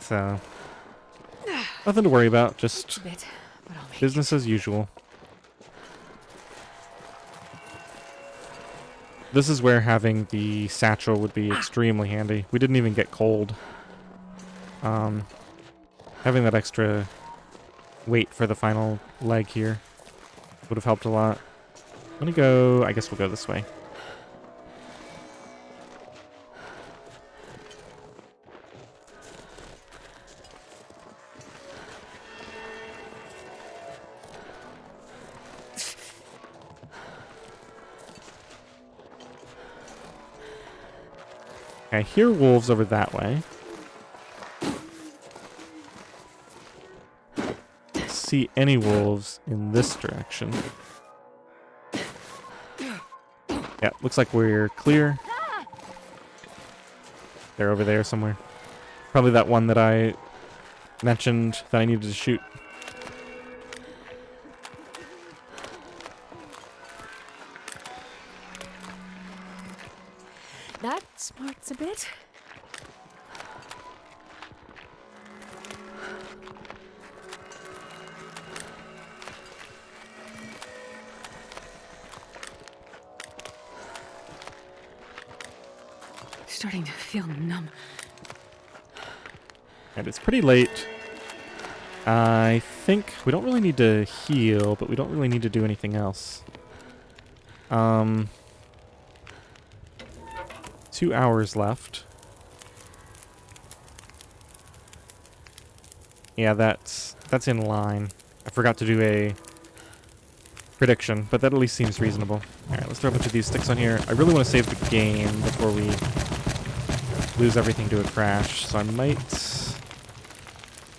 So, nothing to worry about, just A bit, but I'll make business as usual. This is where having the satchel would be extremely handy. We didn't even get cold. Having that extra weight for the final leg here would have helped a lot. I'm gonna go, I guess we'll go this way. I hear wolves over that way. See any wolves in this direction. Yeah, looks like we're clear. They're over there somewhere. Probably that one that I mentioned that I needed to shoot. that smarts a bit. starting to feel numb. And it's pretty late. I think we don't really need to heal, but we don't really need to do anything else. 2 hours left. Yeah, that's in line. I forgot to do a prediction, but that at least seems reasonable. Alright, let's throw a bunch of these sticks on here. I really want to save the game before we lose everything to a crash, so I might...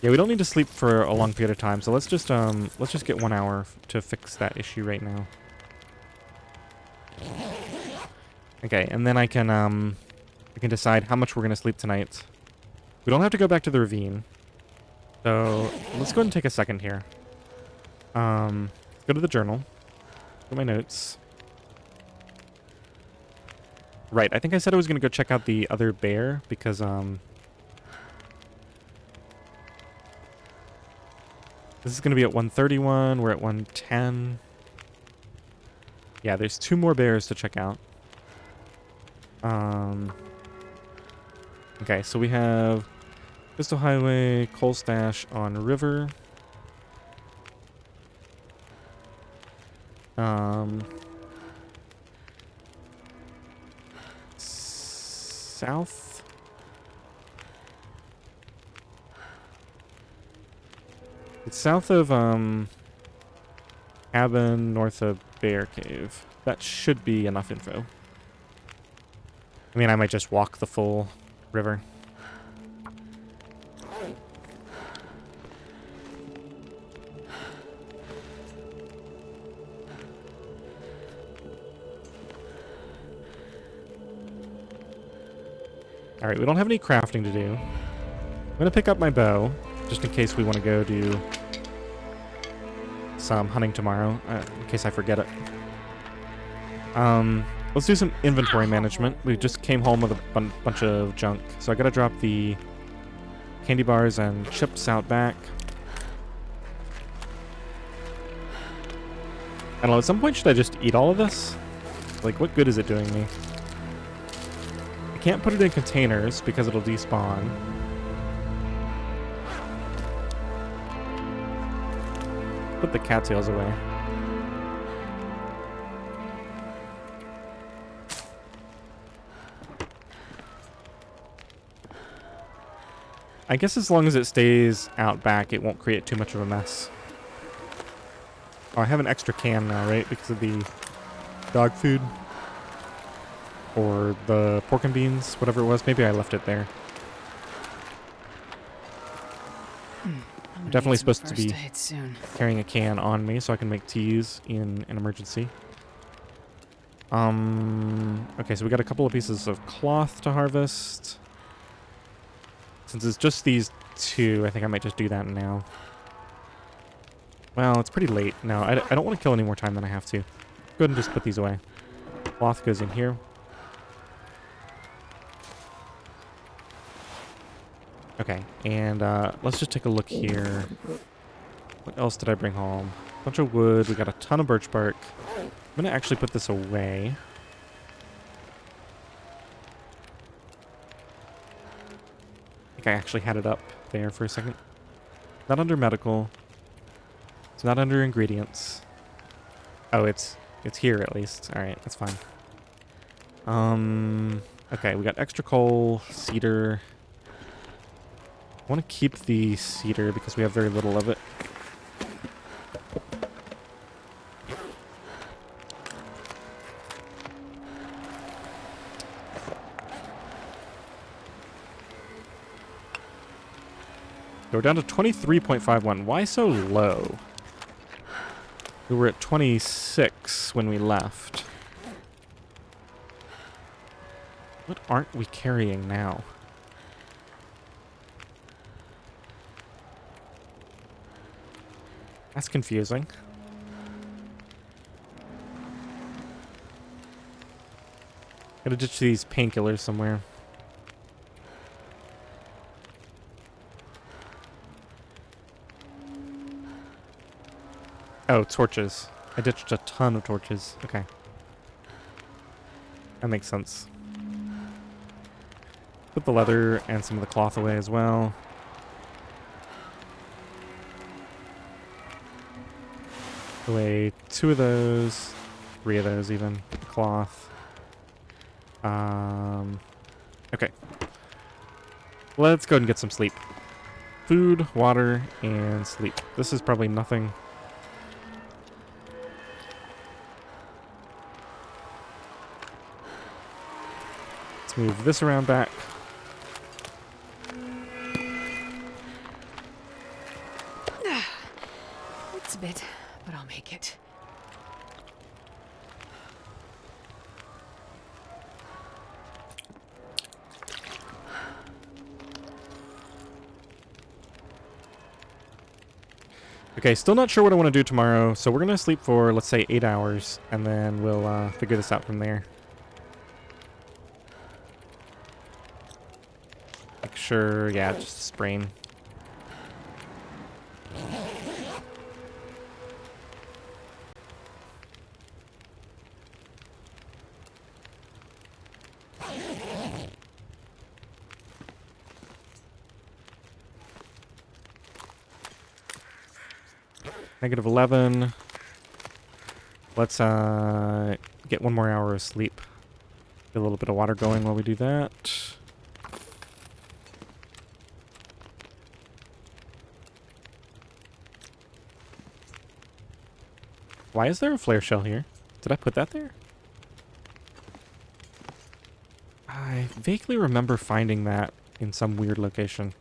Yeah, we don't need to sleep for a long period of time, so let's just get 1 hour to fix that issue right now. Okay, and then I can decide how much we're gonna sleep tonight. We don't have to go back to the ravine. So let's go ahead and take a second here. Go to the journal. Go to my notes. Right, I think I said I was gonna go check out the other bear because this is gonna be at 131. We're at 110. Yeah, there's 2 more bears to check out. Okay, so we have Crystal Highway, Coal Stash on River. South. It's south of cabin, north of Bear Cave. That should be enough info. I mean, I might just walk the full river. Alright, we don't have any crafting to do. I'm going to pick up my bow, just in case we want to go do some hunting tomorrow, in case I forget it. Let's do some inventory management. We just came home with a bunch of junk, so I got to drop the candy bars and chips out back. I don't know, at some point should I just eat all of this? Like, what good is it doing me? I can't put it in containers because it'll despawn. Put the cattails away. I guess as long as it stays out back, it won't create too much of a mess. Oh, I have an extra can now, right? Because of the dog food. Or the pork and beans, whatever it was. Maybe I left it there. I'm definitely supposed to be carrying a can on me so I can make teas in an emergency. Okay, so we got a couple of pieces of cloth to harvest. Since it's just these 2, I think I might just do that now. Well, it's pretty late. No, I don't want to kill any more time than I have to. Go ahead and just put these away. Cloth goes in here. Okay, and let's just take a look here. What else did I bring home? A bunch of wood. We got a ton of birch bark. I'm going to actually put this away. I think I actually had it up there for a second. Not under medical. It's not under ingredients. Oh, it's here at least. Alright, that's fine. Okay, we got extra coal, cedar. I want to keep the cedar because we have very little of it. So we're down to 23.51. Why so low? We were at 26 when we left. What aren't we carrying now? That's confusing. Gotta ditch these painkillers somewhere. Oh, torches. I ditched a ton of torches. Okay. That makes sense. Put the leather and some of the cloth away as well. Away 2 of those, 3 of those even. Put the cloth. Okay. Let's go ahead and get some sleep. Food, water, and sleep. This is probably nothing. Let's move this around back. It's a bit, but I'll make it. Okay, still not sure what I want to do tomorrow, so we're going to sleep for, let's say, 8 hours, and then we'll figure this out from there. Make sure, yeah, just a sprain. -11. Let's get 1 more hour of sleep. Get a little bit of water going while we do that. Why is there a flare shell here? Did I put that there? I vaguely remember finding that in some weird location.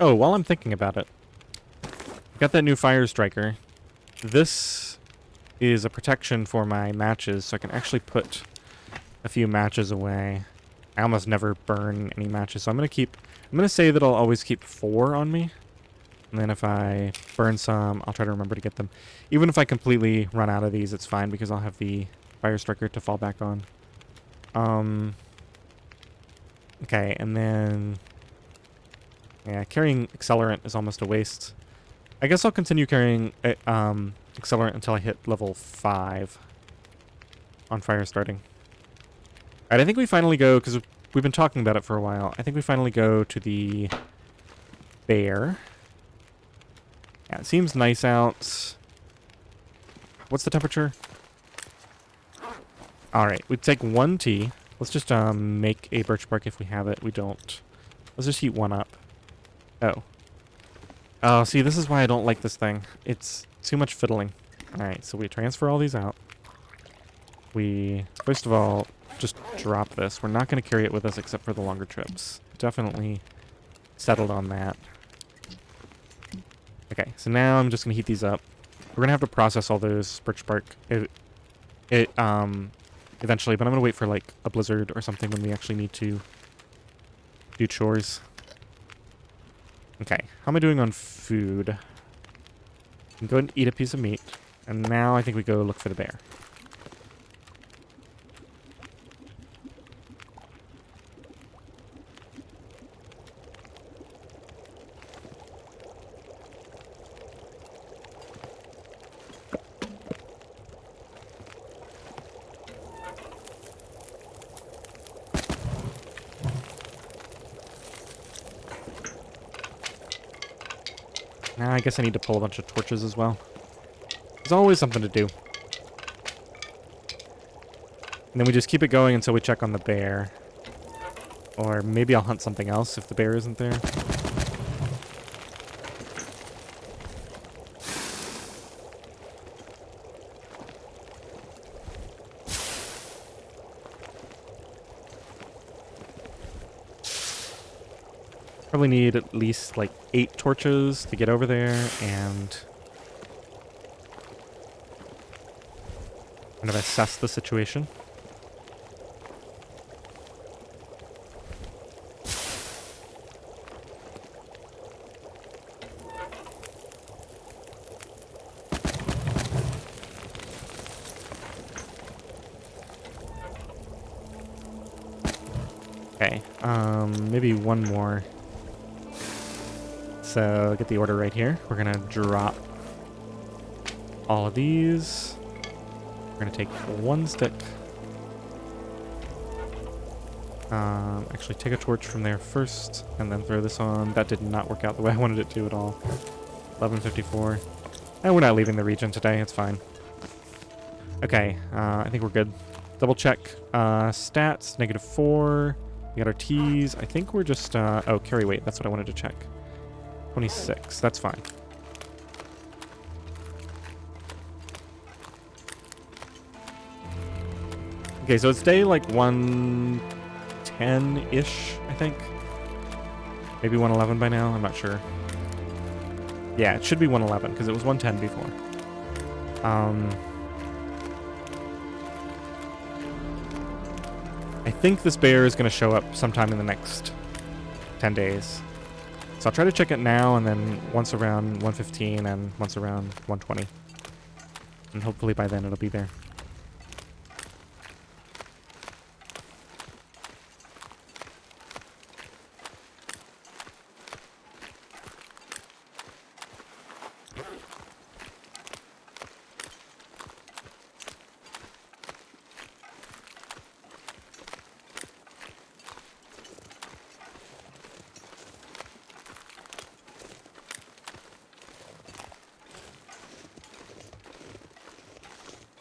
Oh, while I'm thinking about it, got that new fire striker. This is a protection for my matches, so I can actually put a few matches away. I almost never burn any matches, so I'm gonna say that I'll always keep 4 on me. And then if I burn some, I'll try to remember to get them. Even if I completely run out of these, it's fine because I'll have the fire striker to fall back on. Okay, and then yeah, carrying accelerant is almost a waste. I guess I'll continue carrying accelerant until I hit level 5 on fire starting. Alright, I think we finally go, because we've been talking about it for a while, I think we finally go to the bear. Yeah, it seems nice out. What's the temperature? Alright, we take 1 tea. Let's just make a birch bark if we have it. We don't. Let's just heat 1 up. Oh. Oh, see, this is why I don't like this thing. It's too much fiddling. Alright, so we transfer all these out. We, first of all, just drop this. We're not going to carry it with us except for the longer trips. Definitely settled on that. Okay, so now I'm just going to heat these up. We're going to have to process all those birch bark eventually, but I'm going to wait for, like, a blizzard or something when we actually need to do chores. Okay, how am I doing on food? I can go and eat a piece of meat, and now I think we go look for the bear. Now I guess I need to pull a bunch of torches as well. There's always something to do. And then we just keep it going until we check on the bear. Or maybe I'll hunt something else if the bear isn't there. Probably need at least like 8 torches to get over there and kind of assess the situation. Okay, maybe one more. So get the order right here. We're gonna drop all of these. We're gonna take one stick. Actually take a torch from there first, and then throw this on. That did not work out the way I wanted it to at all. 11:54. And we're not leaving the region today, it's fine. Okay, I think we're good. Double check. Stats, -4. We got our T's. I think we're just, oh, carry weight. That's what I wanted to check. 26. That's fine. Okay, so it's day like 110-ish, I think. Maybe 111 by now. I'm not sure. Yeah, it should be 111 because it was 110 before. I think this bear is going to show up sometime in the next 10 days. So I'll try to check it now, and then once around 115 and once around 120. And hopefully by then it'll be there.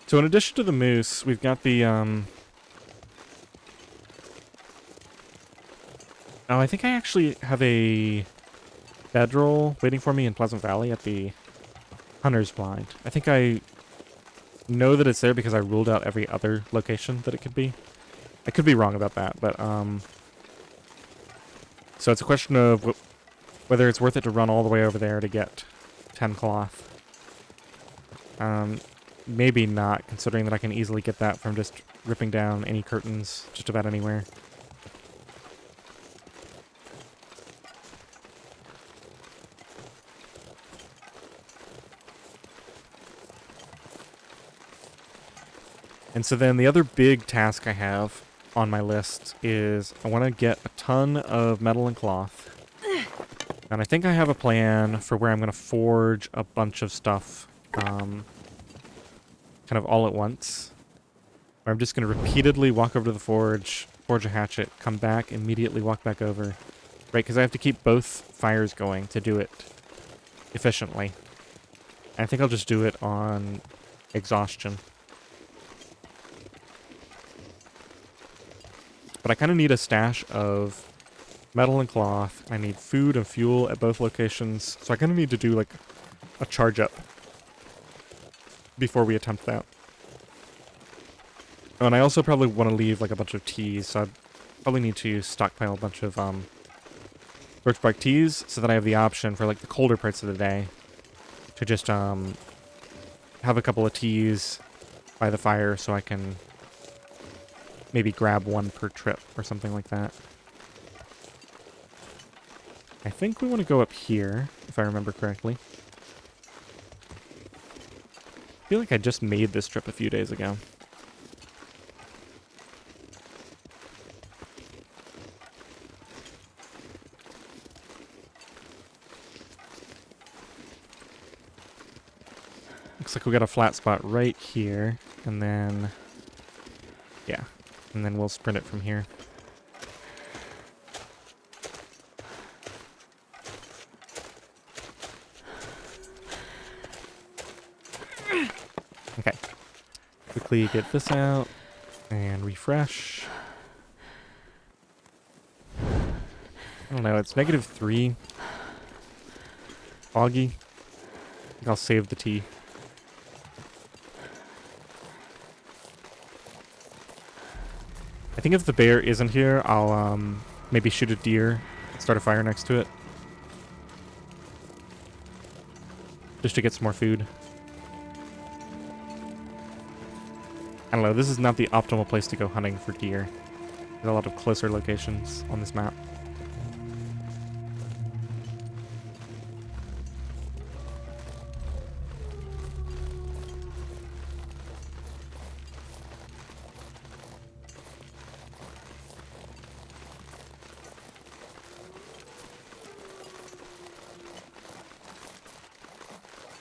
So in addition to the moose, we've got the, oh, I think I actually have a bedroll waiting for me in Pleasant Valley at the Hunter's Blind. I think I know that it's there because I ruled out every other location that it could be. I could be wrong about that, but, so it's a question of whether it's worth it to run all the way over there to get 10 cloth. Maybe not, considering that I can easily get that from just ripping down any curtains just about anywhere. And so then the other big task I have on my list is I want to get a ton of metal and cloth. And I think I have a plan for where I'm going to forge a bunch of stuff kind of all at once. Where I'm just going to repeatedly walk over to the forge, forge a hatchet, come back, immediately walk back over. Right, because I have to keep both fires going to do it efficiently. And I think I'll just do it on exhaustion. But I kind of need a stash of metal and cloth. I need food and fuel at both locations. So I kind of need to do like a charge up before we attempt that. Oh, and I also probably want to leave like a bunch of teas. So I probably need to stockpile a bunch of birch bark teas so that I have the option for like the colder parts of the day to just have a couple of teas by the fire so I can maybe grab one per trip or something like that. I think we want to go up here, if I remember correctly. I feel like I just made this trip a few days ago. Looks like we got a flat spot right here, and then, yeah, and then we'll sprint it from here. Okay, quickly get this out and refresh. I don't know, it's -3. Foggy. I think I'll save the tea. I think if the bear isn't here, I'll maybe shoot a deer, start a fire next to it. Just to get some more food. I don't know, this is not the optimal place to go hunting for deer. There's a lot of closer locations on this map.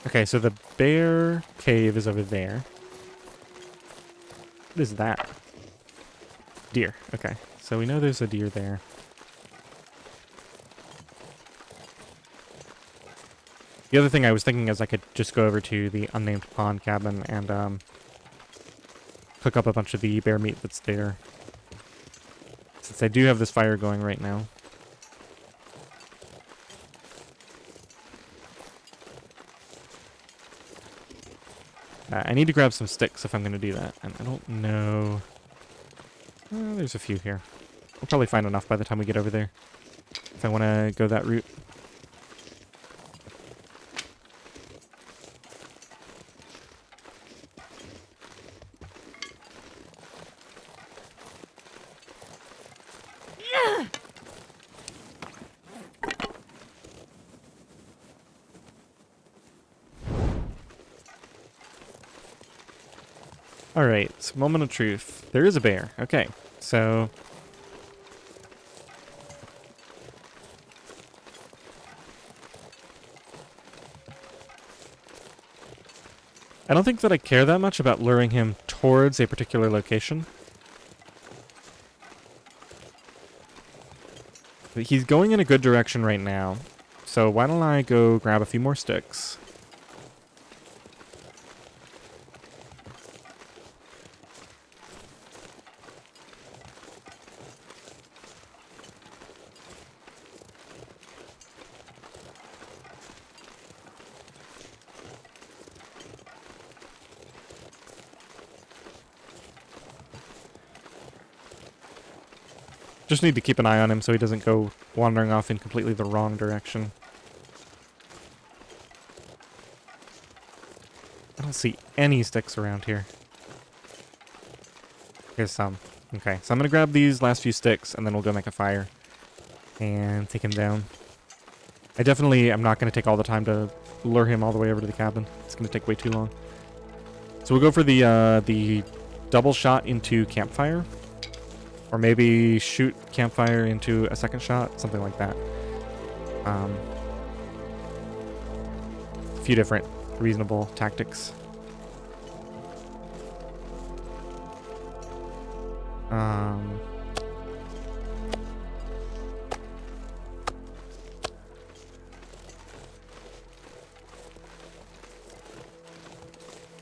Okay, so the bear cave is over there. What is that? Deer. Okay, so we know there's a deer there. The other thing I was thinking is I could just go over to the unnamed pond cabin and cook up a bunch of the bear meat that's there. Since I do have this fire going right now. I need to grab some sticks if I'm going to do that, and I don't know... there's a few here. We'll probably find enough by the time we get over there, if I want to go that route. Alright, so moment of truth. There is a bear. Okay, so... I don't think that I care that much about luring him towards a particular location. But he's going in a good direction right now, so why don't I go grab a few more sticks. Just need to keep an eye on him so he doesn't go wandering off in completely the wrong direction. I don't see any sticks around here. Here's some. Okay, so I'm going to grab these last few sticks and then we'll go make a fire and take him down. I definitely am not going to take all the time to lure him all the way over to the cabin. It's going to take way too long. So we'll go for the double shot into campfire. Or maybe shoot campfire into a second shot, something like that. A few different reasonable tactics.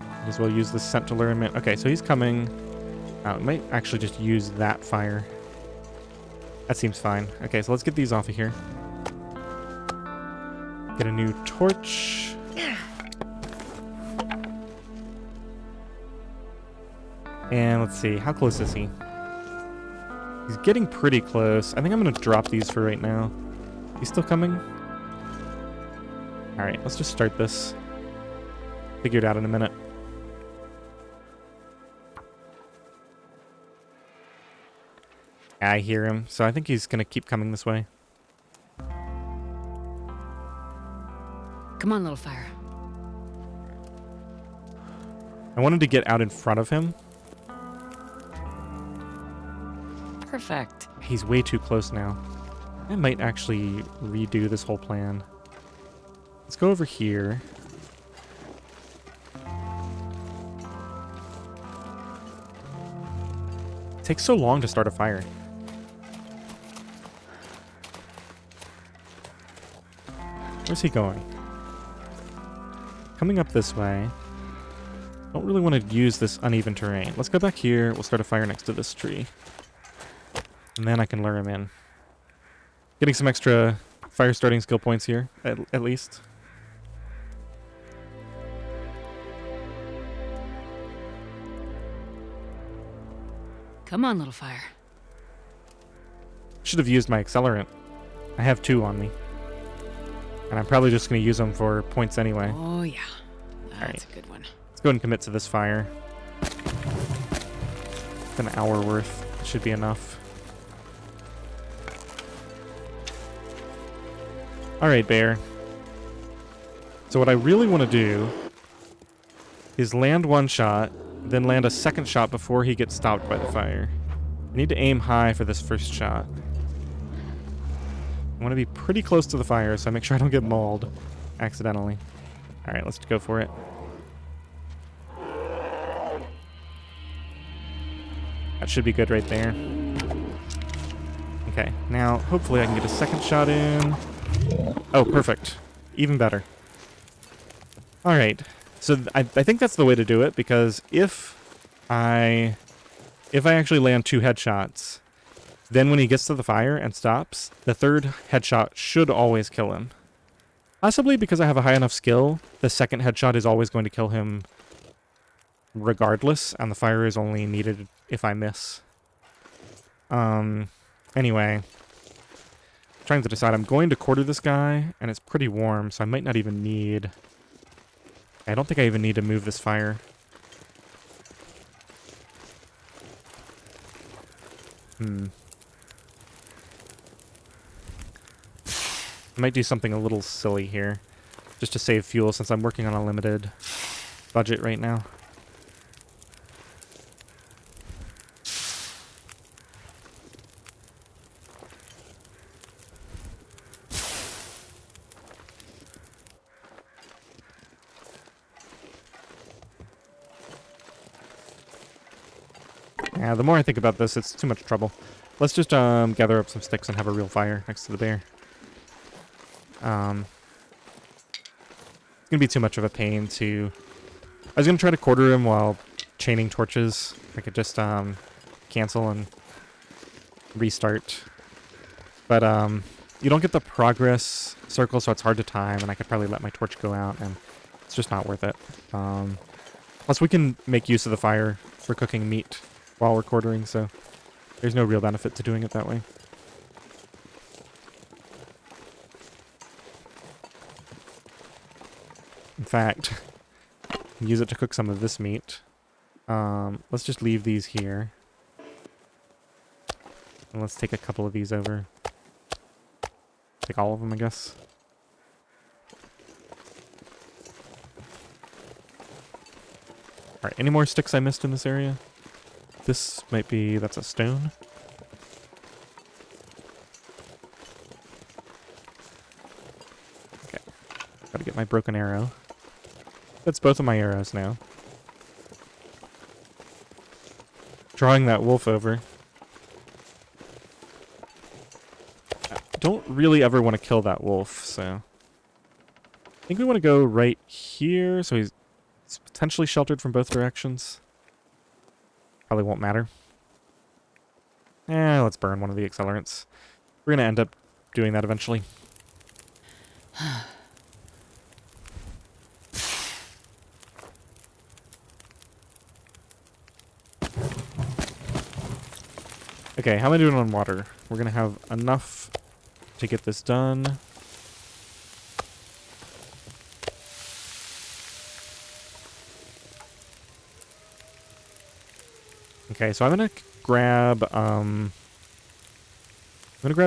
Might as well use the scent to lure him in. Okay, so he's coming. We might actually just use that fire. That seems fine. Okay, so let's get these off of here. Get a new torch. And let's see, how close is he? He's getting pretty close. I think I'm going to drop these for right now. He's still coming? Alright, let's just start this. Figure it out in a minute. I hear him, so I think he's going to keep coming this way. Come on, little fire. I wanted to get out in front of him. Perfect. He's way too close now. I might actually redo this whole plan. Let's go over here. It takes so long to start a fire. Where's he going? Coming up this way. Don't really want to use this uneven terrain. Let's go back here. We'll start a fire next to this tree. And then I can lure him in. Getting some extra fire starting skill points here, at least. Come on, little fire. Should have used my accelerant. I have 2 on me. And I'm probably just going to use them for points anyway. Oh, yeah. That's Alright. a good one. Let's go ahead and commit to this fire. It's an hour worth. Should be enough. Alright, bear. So what I really want to do is land one shot, then land a second shot before he gets stopped by the fire. I need to aim high for this first shot. I want to be pretty close to the fire, so I make sure I don't get mauled accidentally. Alright, let's go for it. That should be good right there. Okay, now hopefully I can get a second shot in. Oh, perfect. Even better. Alright, so I think that's the way to do it, because if I actually land 2 headshots, then when he gets to the fire and stops, the third headshot should always kill him. Possibly because I have a high enough skill, the second headshot is always going to kill him regardless, and the fire is only needed if I miss. Anyway, trying to decide. I'm going to quarter this guy, and it's pretty warm, so I might not even need... I don't think I even need to move this fire. I might do something a little silly here, just to save fuel since I'm working on a limited budget right now. Yeah, the more I think about this, it's too much trouble. Let's just gather up some sticks and have a real fire next to the bear. It's gonna be too much of a pain to... I was gonna try to quarter him while chaining torches. I could just cancel and restart. But you don't get the progress circle, so it's hard to time, and I could probably let my torch go out, and it's just not worth it. Plus, we can make use of the fire for cooking meat while we're quartering, so there's no real benefit to doing it that way. In fact, use it to cook some of this meat. Let's just leave these here. And let's take a couple of these over. Take all of them, I guess. Alright, any more sticks I missed in this area? This might be... that's a stone. Okay. Gotta get my broken arrow. That's both of my arrows now. Drawing that wolf over. I don't really ever want to kill that wolf, so... I think we want to go right here, so he's potentially sheltered from both directions. Probably won't matter. Let's burn one of the accelerants. We're going to end up doing that eventually. Okay, how am I doing on water? We're going to have enough to get this done. Okay, so I'm gonna grab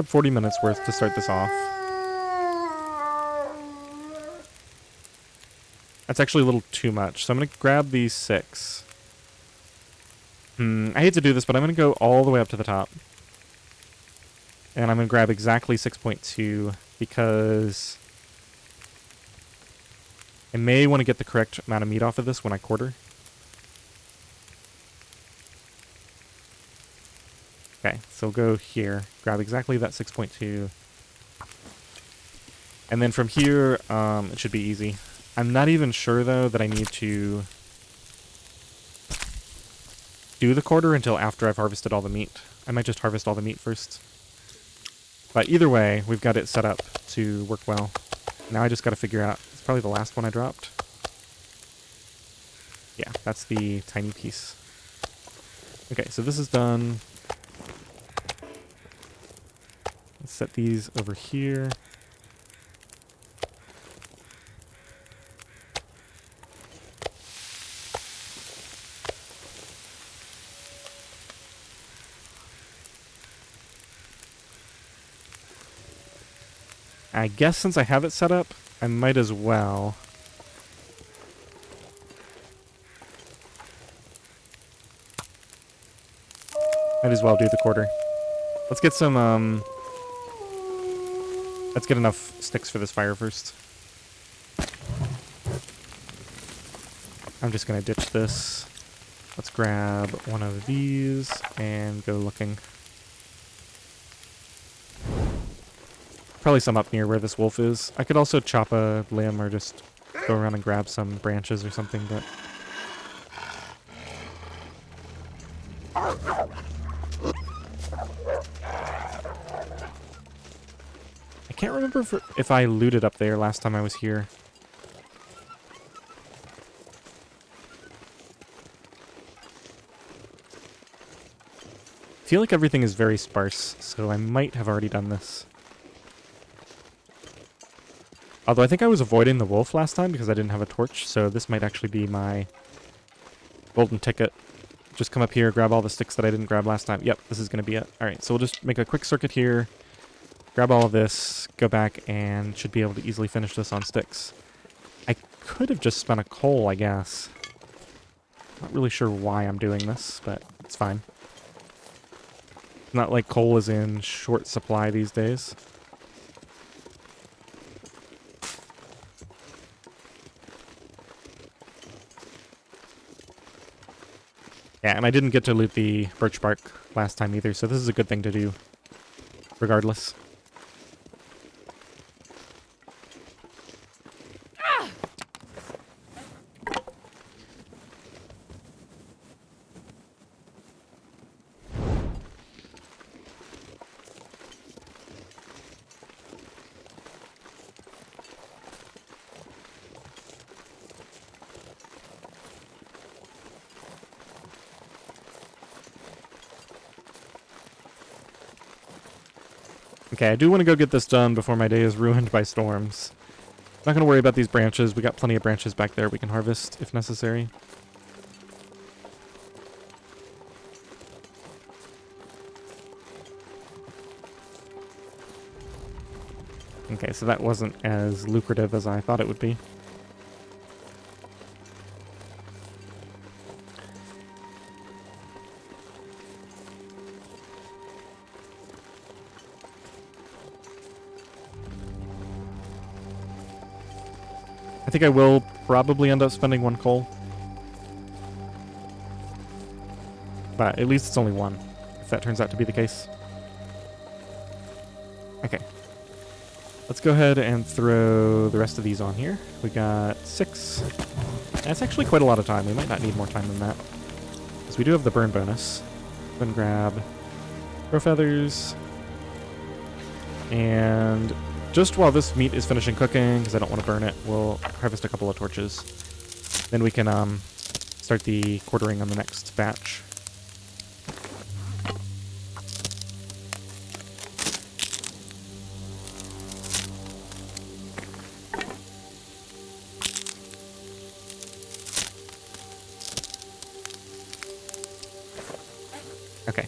40 minutes worth to start this off. That's actually a little too much, so I'm gonna grab these 6. I hate to do this, but I'm gonna go all the way up to the top. And I'm gonna grab exactly 6.2 because I may want to get the correct amount of meat off of this when I quarter. Okay, so go here, grab exactly that 6.2. And then from here, it should be easy. I'm not even sure, though, that I need to do the quarter until after I've harvested all the meat. I might just harvest all the meat first. But either way, we've got it set up to work well. Now I just got to figure out... It's probably the last one I dropped. Yeah, that's the tiny piece. Okay, so this is done. Let's set these over here. I guess since I have it set up, I might as well. Might as well do the quarter. Let's get some, let's get enough sticks for this fire first. I'm just going to ditch this. Let's grab one of these and go looking. Probably some up near where this wolf is. I could also chop a limb or just go around and grab some branches or something, but... I can't remember if I looted up there last time I was here. I feel like everything is very sparse, so I might have already done this. Although I think I was avoiding the wolf last time because I didn't have a torch, so this might actually be my golden ticket. Just come up here, grab all the sticks that I didn't grab last time. Yep, this is going to be it. Alright, so we'll just make a quick circuit here, grab all of this, go back, and should be able to easily finish this on sticks. I could have just spent a coal, I guess. Not really sure why I'm doing this, but it's fine. Not like coal is in short supply these days. Yeah, and I didn't get to loot the birch bark last time either, so this is a good thing to do, regardless. Okay, I do want to go get this done before my day is ruined by storms. Not going to worry about these branches. We got plenty of branches back there we can harvest if necessary. Okay, so that wasn't as lucrative as I thought it would be. I think I will probably end up spending one coal. But at least it's only one, if that turns out to be the case. Okay. Let's go ahead and throw the rest of these on here. We got 6. That's actually quite a lot of time. We might not need more time than that. Because we do have the burn bonus. Then grab crow feathers. And just while this meat is finishing cooking, because I don't want to burn it, we'll harvest a couple of torches. Then we can start the quartering on the next batch. Okay.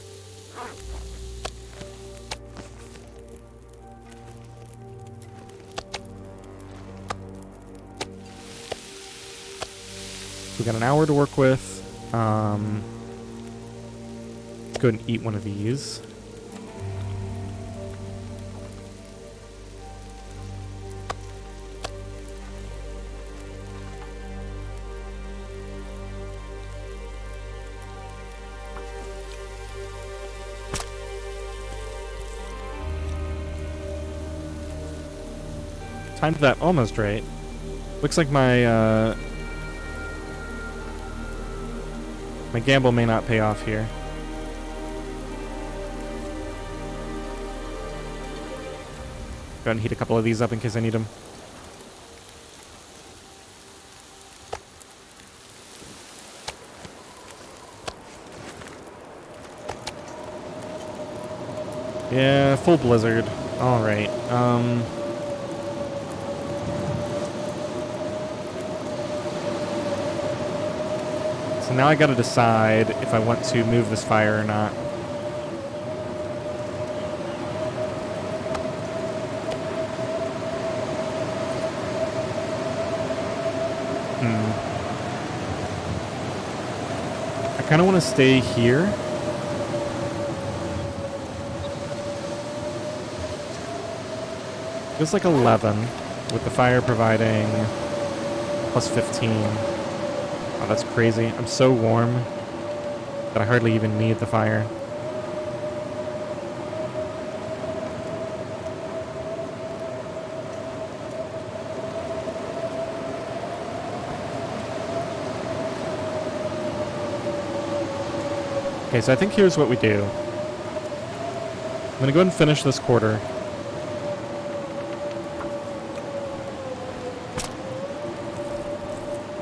We got an hour to work with. Let's go ahead and eat one of these. Timed that almost right. Looks like my my gamble may not pay off here. Go ahead and heat a couple of these up in case I need them. Yeah, full blizzard. Alright, so now I gotta decide if I want to move this fire or not. I kinda wanna stay here. Feels like 11, with the fire providing plus 15. Oh, that's crazy. I'm so warm that I hardly even need the fire. Okay, so I think here's what we do. I'm gonna go ahead and finish this quarter.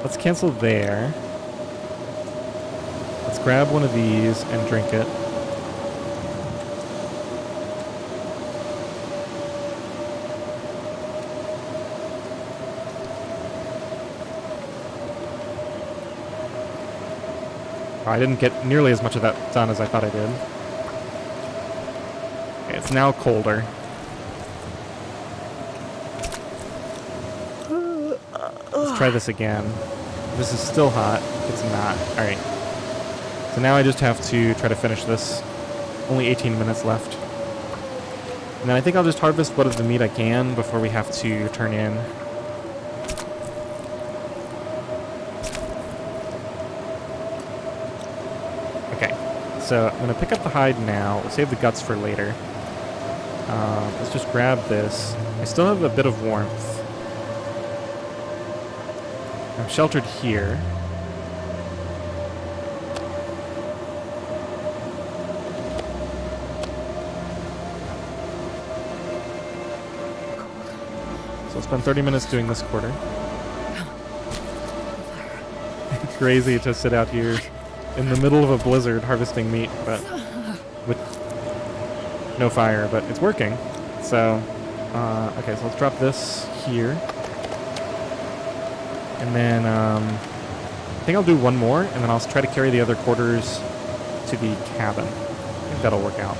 Let's cancel there. Let's grab one of these and drink it. Oh, I didn't get nearly as much of that done as I thought I did. Okay, it's now colder. Let's try this again. This is still hot. It's not. Alright. So now I just have to try to finish this. Only 18 minutes left. And then I think I'll just harvest what of the meat I can before we have to turn in. Okay. So I'm going to pick up the hide now. We'll save the guts for later. Let's just grab this. I still have a bit of warmth. I'm sheltered here. So I'll spend 30 minutes doing this quarter. It's crazy to sit out here in the middle of a blizzard harvesting meat, but with no fire, but it's working. So, okay, so let's drop this here. And then I think I'll do one more, and then I'll try to carry the other quarters to the cabin. I think that'll work out.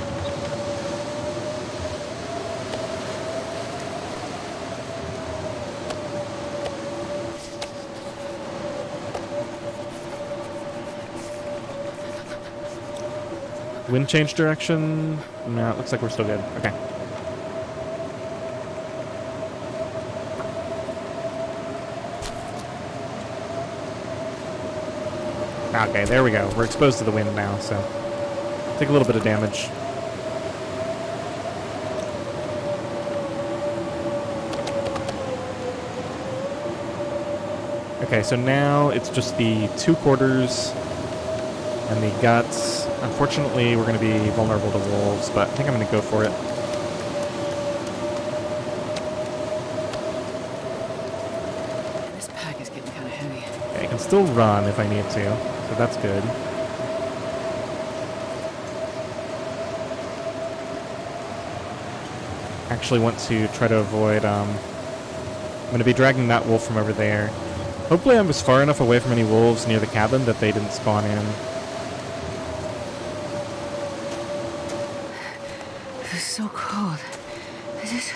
Wind change direction? No, it looks like we're still good. Okay. Okay, there we go. We're exposed to the wind now, so take a little bit of damage. Okay, so now it's just the 2 quarters and the guts. Unfortunately, we're going to be vulnerable to wolves, but I think I'm going to go for it. This pack is getting kind of heavy. Okay, I can still run if I need to, so that's good. Actually want to try to avoid, I'm going to be dragging that wolf from over there. Hopefully I was far enough away from any wolves near the cabin that they didn't spawn in. This is so cold. I just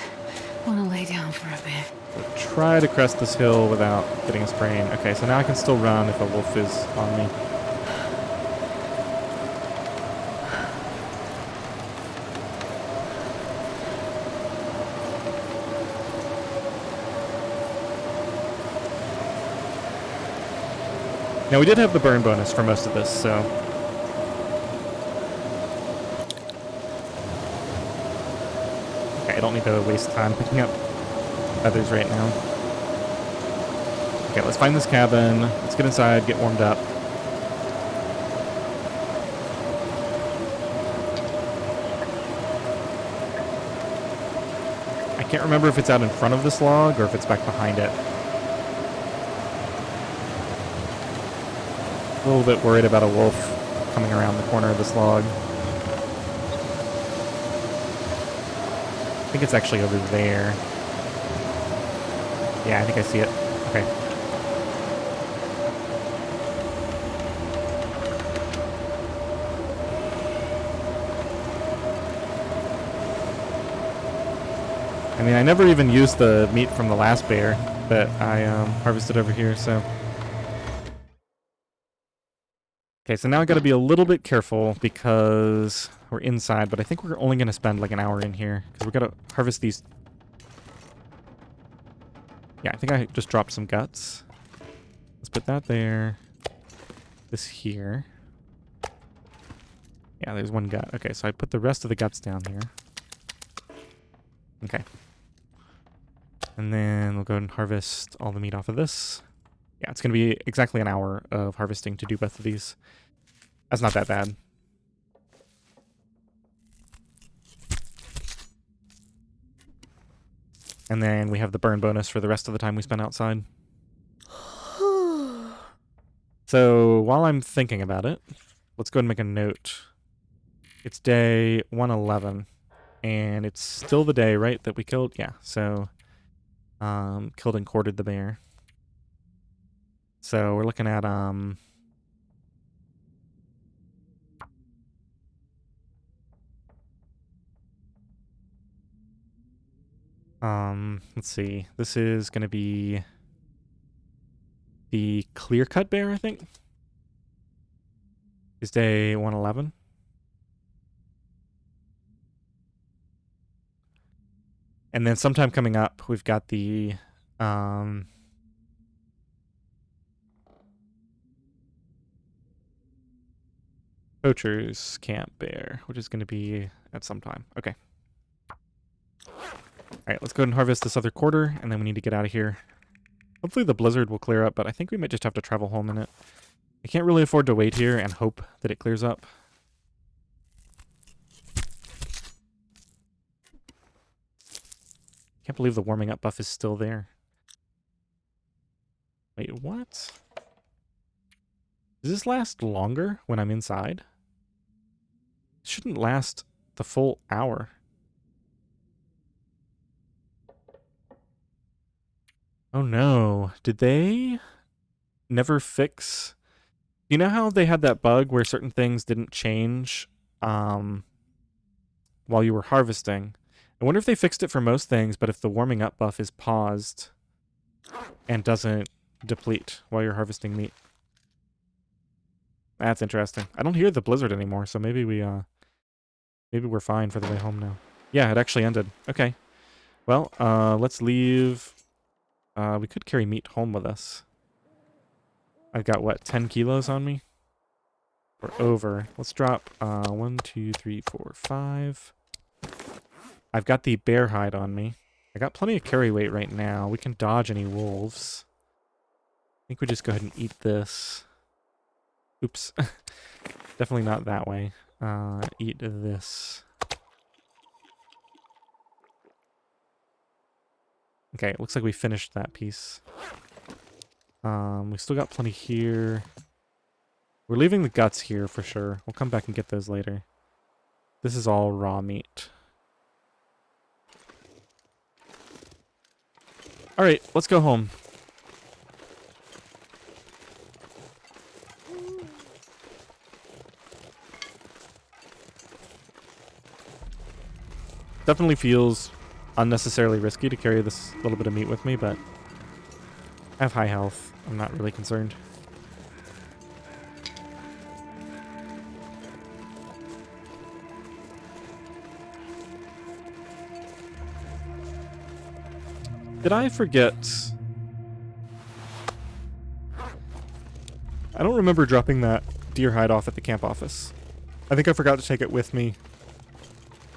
want to lay down for a bit. So try to crest this hill without getting a sprain. Okay, so now I can still run if a wolf is on me. Now we did have the burn bonus for most of this, so... Okay, I don't need to waste time picking up feathers right now. Okay, let's find this cabin. Let's get inside, get warmed up. I can't remember if it's out in front of this log or if it's back behind it. A little bit worried about a wolf coming around the corner of this log. I think it's actually over there. Yeah, I think I see it. Okay. I mean, I never even used the meat from the last bear that I harvested over here, so... Okay, so now I gotta be a little bit careful because we're inside, but I think we're only gonna spend like an hour in here because we gotta harvest these. Yeah, I think I just dropped some guts. Let's put that there. this here. Yeah, there's one gut. Okay, so I put the rest of the guts down here. Okay. And then we'll go and harvest all the meat off of this. Yeah, it's going to be exactly an hour of harvesting to do both of these. That's not that bad. And then we have the burn bonus for the rest of the time we spend outside. So while I'm thinking about it, let's go ahead and make a note. It's day 111, and it's still the day, right, that we killed? Yeah, so killed and quartered the bear. So we're looking at let's see. This is going to be the clear-cut bear, I think. Is day 111. And then sometime coming up, we've got the poacher's camp bear, which is going to be at some time. Okay. Alright, let's go ahead and harvest this other quarter, and then we need to get out of here. Hopefully the blizzard will clear up, but I think we might just have to travel home in it. I can't really afford to wait here and hope that it clears up. Can't believe the warming up buff is still there. Wait, what? Does this last longer when I'm inside? It shouldn't last the full hour. Oh no. Did they never fix... You know how they had that bug where certain things didn't change while you were harvesting? I wonder if they fixed it for most things, but if the warming up buff is paused and doesn't deplete while you're harvesting meat. That's interesting. I don't hear the blizzard anymore, so maybe we're fine for the way home now. Yeah, it actually ended. Okay. Well, let's leave. We could carry meat home with us. I've got, what, 10 kilos on me? Or over. Let's drop 1, 2, 3, 4, 5. I've got the bear hide on me. I got plenty of carry weight right now. We can dodge any wolves. I think we just go ahead and eat this. Oops. Definitely not that way. Eat this. Okay, it looks like we finished that piece. We still got plenty here. We're leaving the guts here for sure. We'll come back and get those later. This is all raw meat. Alright, let's go home. Definitely feels unnecessarily risky to carry this little bit of meat with me, but I have high health. I'm not really concerned. Did I forget? I don't remember dropping that deer hide off at the camp office. I think I forgot to take it with me,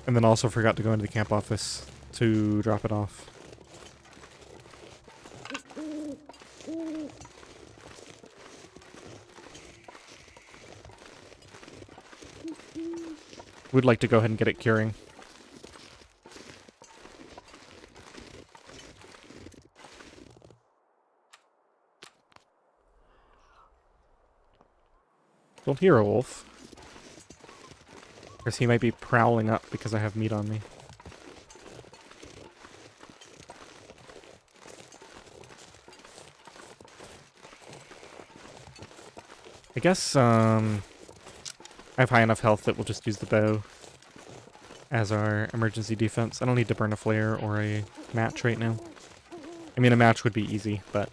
and then also forgot to go into the camp office to drop it off. We'd like to go ahead and get it curing. Don't hear a wolf. Because he might be prowling up because I have meat on me. I guess, I have high enough health that we'll just use the bow as our emergency defense. I don't need to burn a flare or a match right now. I mean, a match would be easy, but...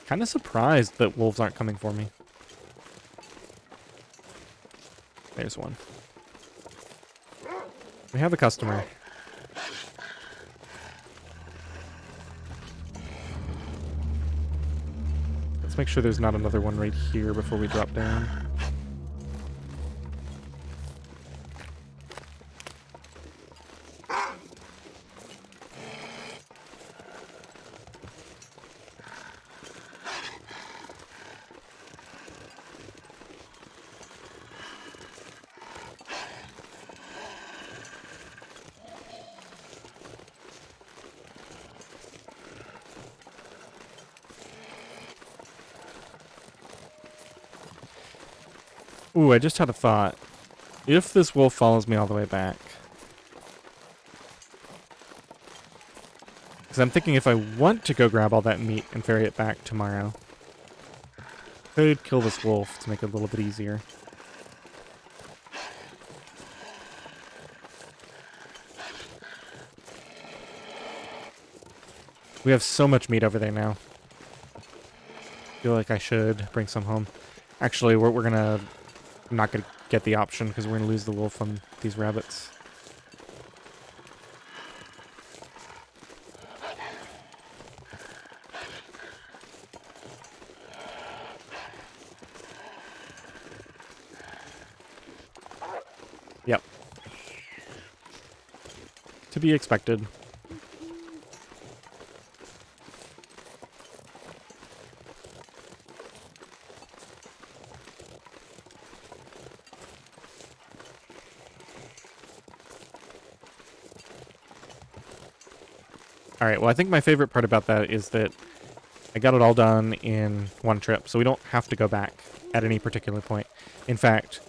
Kind of surprised that wolves aren't coming for me. There's one. We have a customer. Let's make sure there's not another one right here before we drop down. Ooh, I just had a thought. If this wolf follows me all the way back... Because I'm thinking if I want to go grab all that meat and ferry it back tomorrow, I could kill this wolf to make it a little bit easier. We have so much meat over there now. I feel like I should bring some home. Actually, we're gonna... I'm not gonna get the option because we're gonna lose the wolf on these rabbits. Yep. To be expected. Alright, well I think my favorite part about that is that I got it all done in one trip, so we don't have to go back at any particular point. In fact,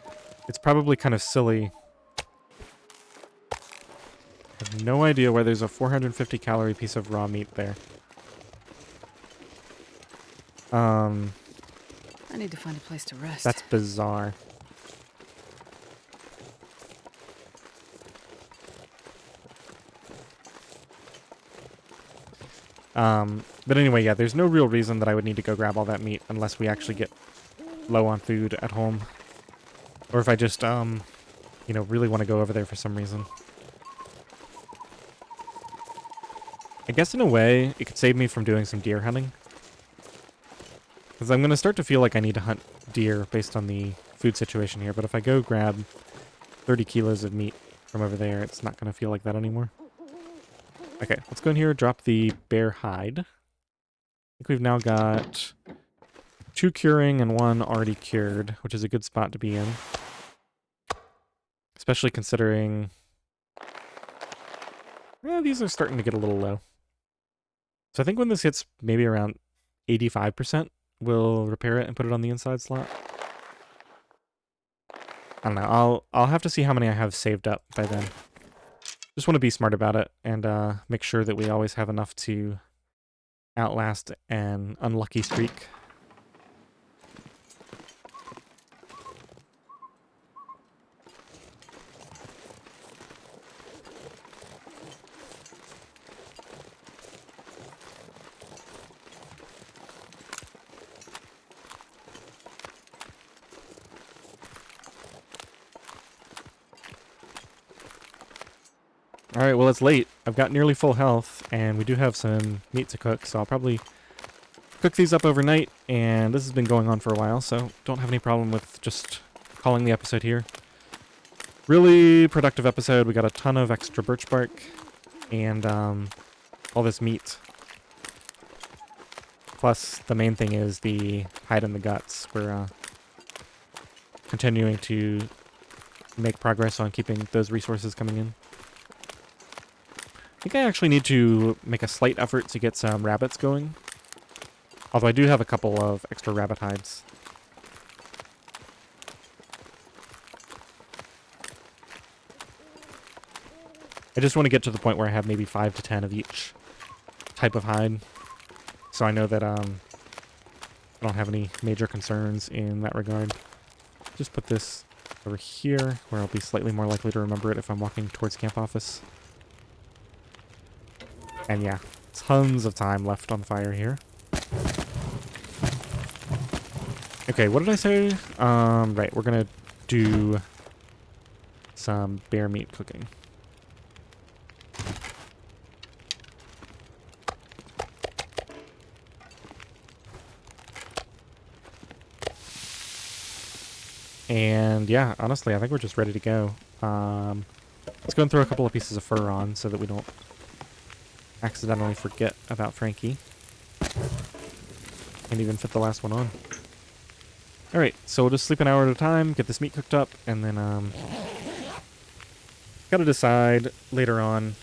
it's probably kind of silly. I have no idea why there's a 450 calorie piece of raw meat there. I need to find a place to rest. That's bizarre. But anyway, yeah, there's no real reason that I would need to go grab all that meat unless we actually get low on food at home. Or if I just, you know, really want to go over there for some reason. I guess in a way, it could save me from doing some deer hunting. Because I'm going to start to feel like I need to hunt deer based on the food situation here. But if I go grab 30 kilos of meat from over there, it's not going to feel like that anymore. Okay, let's go in here, drop the bear hide. I think we've now got 2 curing and 1 already cured, which is a good spot to be in. Especially considering... yeah, these are starting to get a little low. So I think when this hits maybe around 85%, we'll repair it and put it on the inside slot. I don't know, I'll have to see how many I have saved up by then. Just want to be smart about it and make sure that we always have enough to outlast an unlucky streak. Alright, well it's late. I've got nearly full health, and we do have some meat to cook, so I'll probably cook these up overnight, and this has been going on for a while, so don't have any problem with just calling the episode here. Really productive episode. We got a ton of extra birch bark, and all this meat. Plus, the main thing is the hide and the guts. We're continuing to make progress on keeping those resources coming in. I think I actually need to make a slight effort to get some rabbits going. Although I do have a couple of extra rabbit hides. I just want to get to the point where I have maybe 5 to 10 of each type of hide. So I know that I don't have any major concerns in that regard. Just put this over here, where I'll be slightly more likely to remember it if I'm walking towards camp office. And yeah, tons of time left on fire here. Okay, what did I say? Right, we're gonna do some bear meat cooking. And yeah, honestly, I think we're just ready to go. Let's go and throw a couple of pieces of fur on so that we don't accidentally forget about Frankie. Can't even fit the last one on. Alright, so we'll just sleep an hour at a time, get this meat cooked up, and then, gotta decide later on.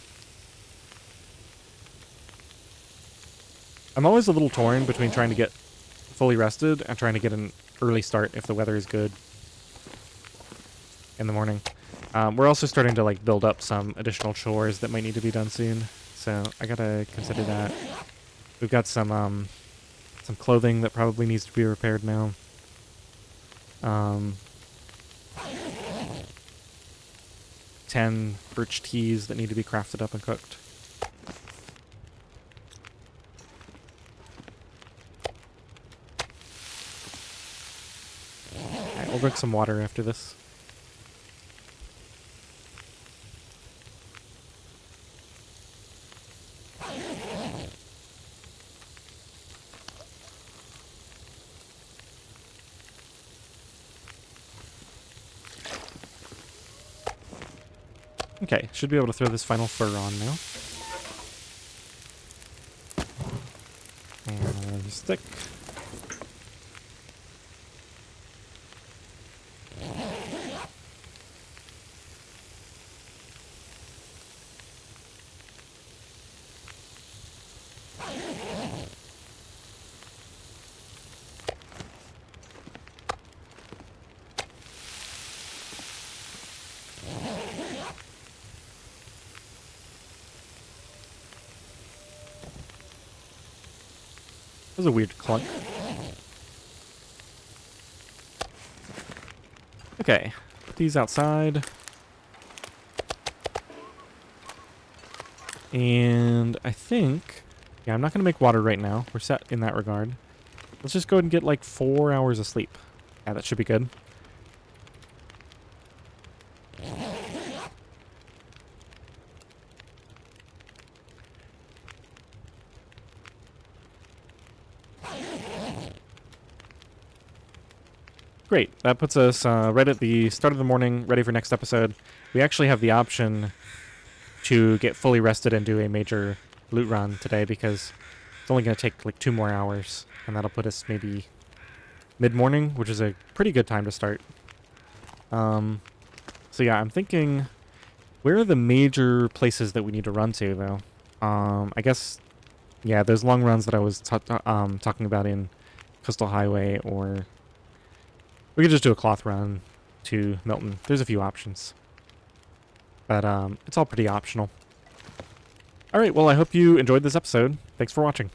I'm always a little torn between trying to get fully rested and trying to get an early start if the weather is good in the morning. We're also starting to, like, build up some additional chores that might need to be done soon, so I gotta consider that. We've got some clothing that probably needs to be repaired now. 10 birch teas that need to be crafted up and cooked. Alright, we'll drink some water after this. Okay, should be able to throw this final fur on now. And stick. That was a weird clunk. Okay, put these outside. And I think... yeah, I'm not going to make water right now. We're set in that regard. Let's just go ahead and get like 4 hours of sleep. Yeah, that should be good. Great. That puts us right at the start of the morning, ready for next episode. We actually have the option to get fully rested and do a major loot run today because it's only going to take like 2 more hours, and that'll put us maybe mid-morning, which is a pretty good time to start. So yeah, I'm thinking, where are the major places that we need to run to, though? I guess, yeah, those long runs that I was talking about in Coastal Highway, or we could just do a cloth run to Milton. There's a few options. But it's all pretty optional. Alright, well, I hope you enjoyed this episode. Thanks for watching.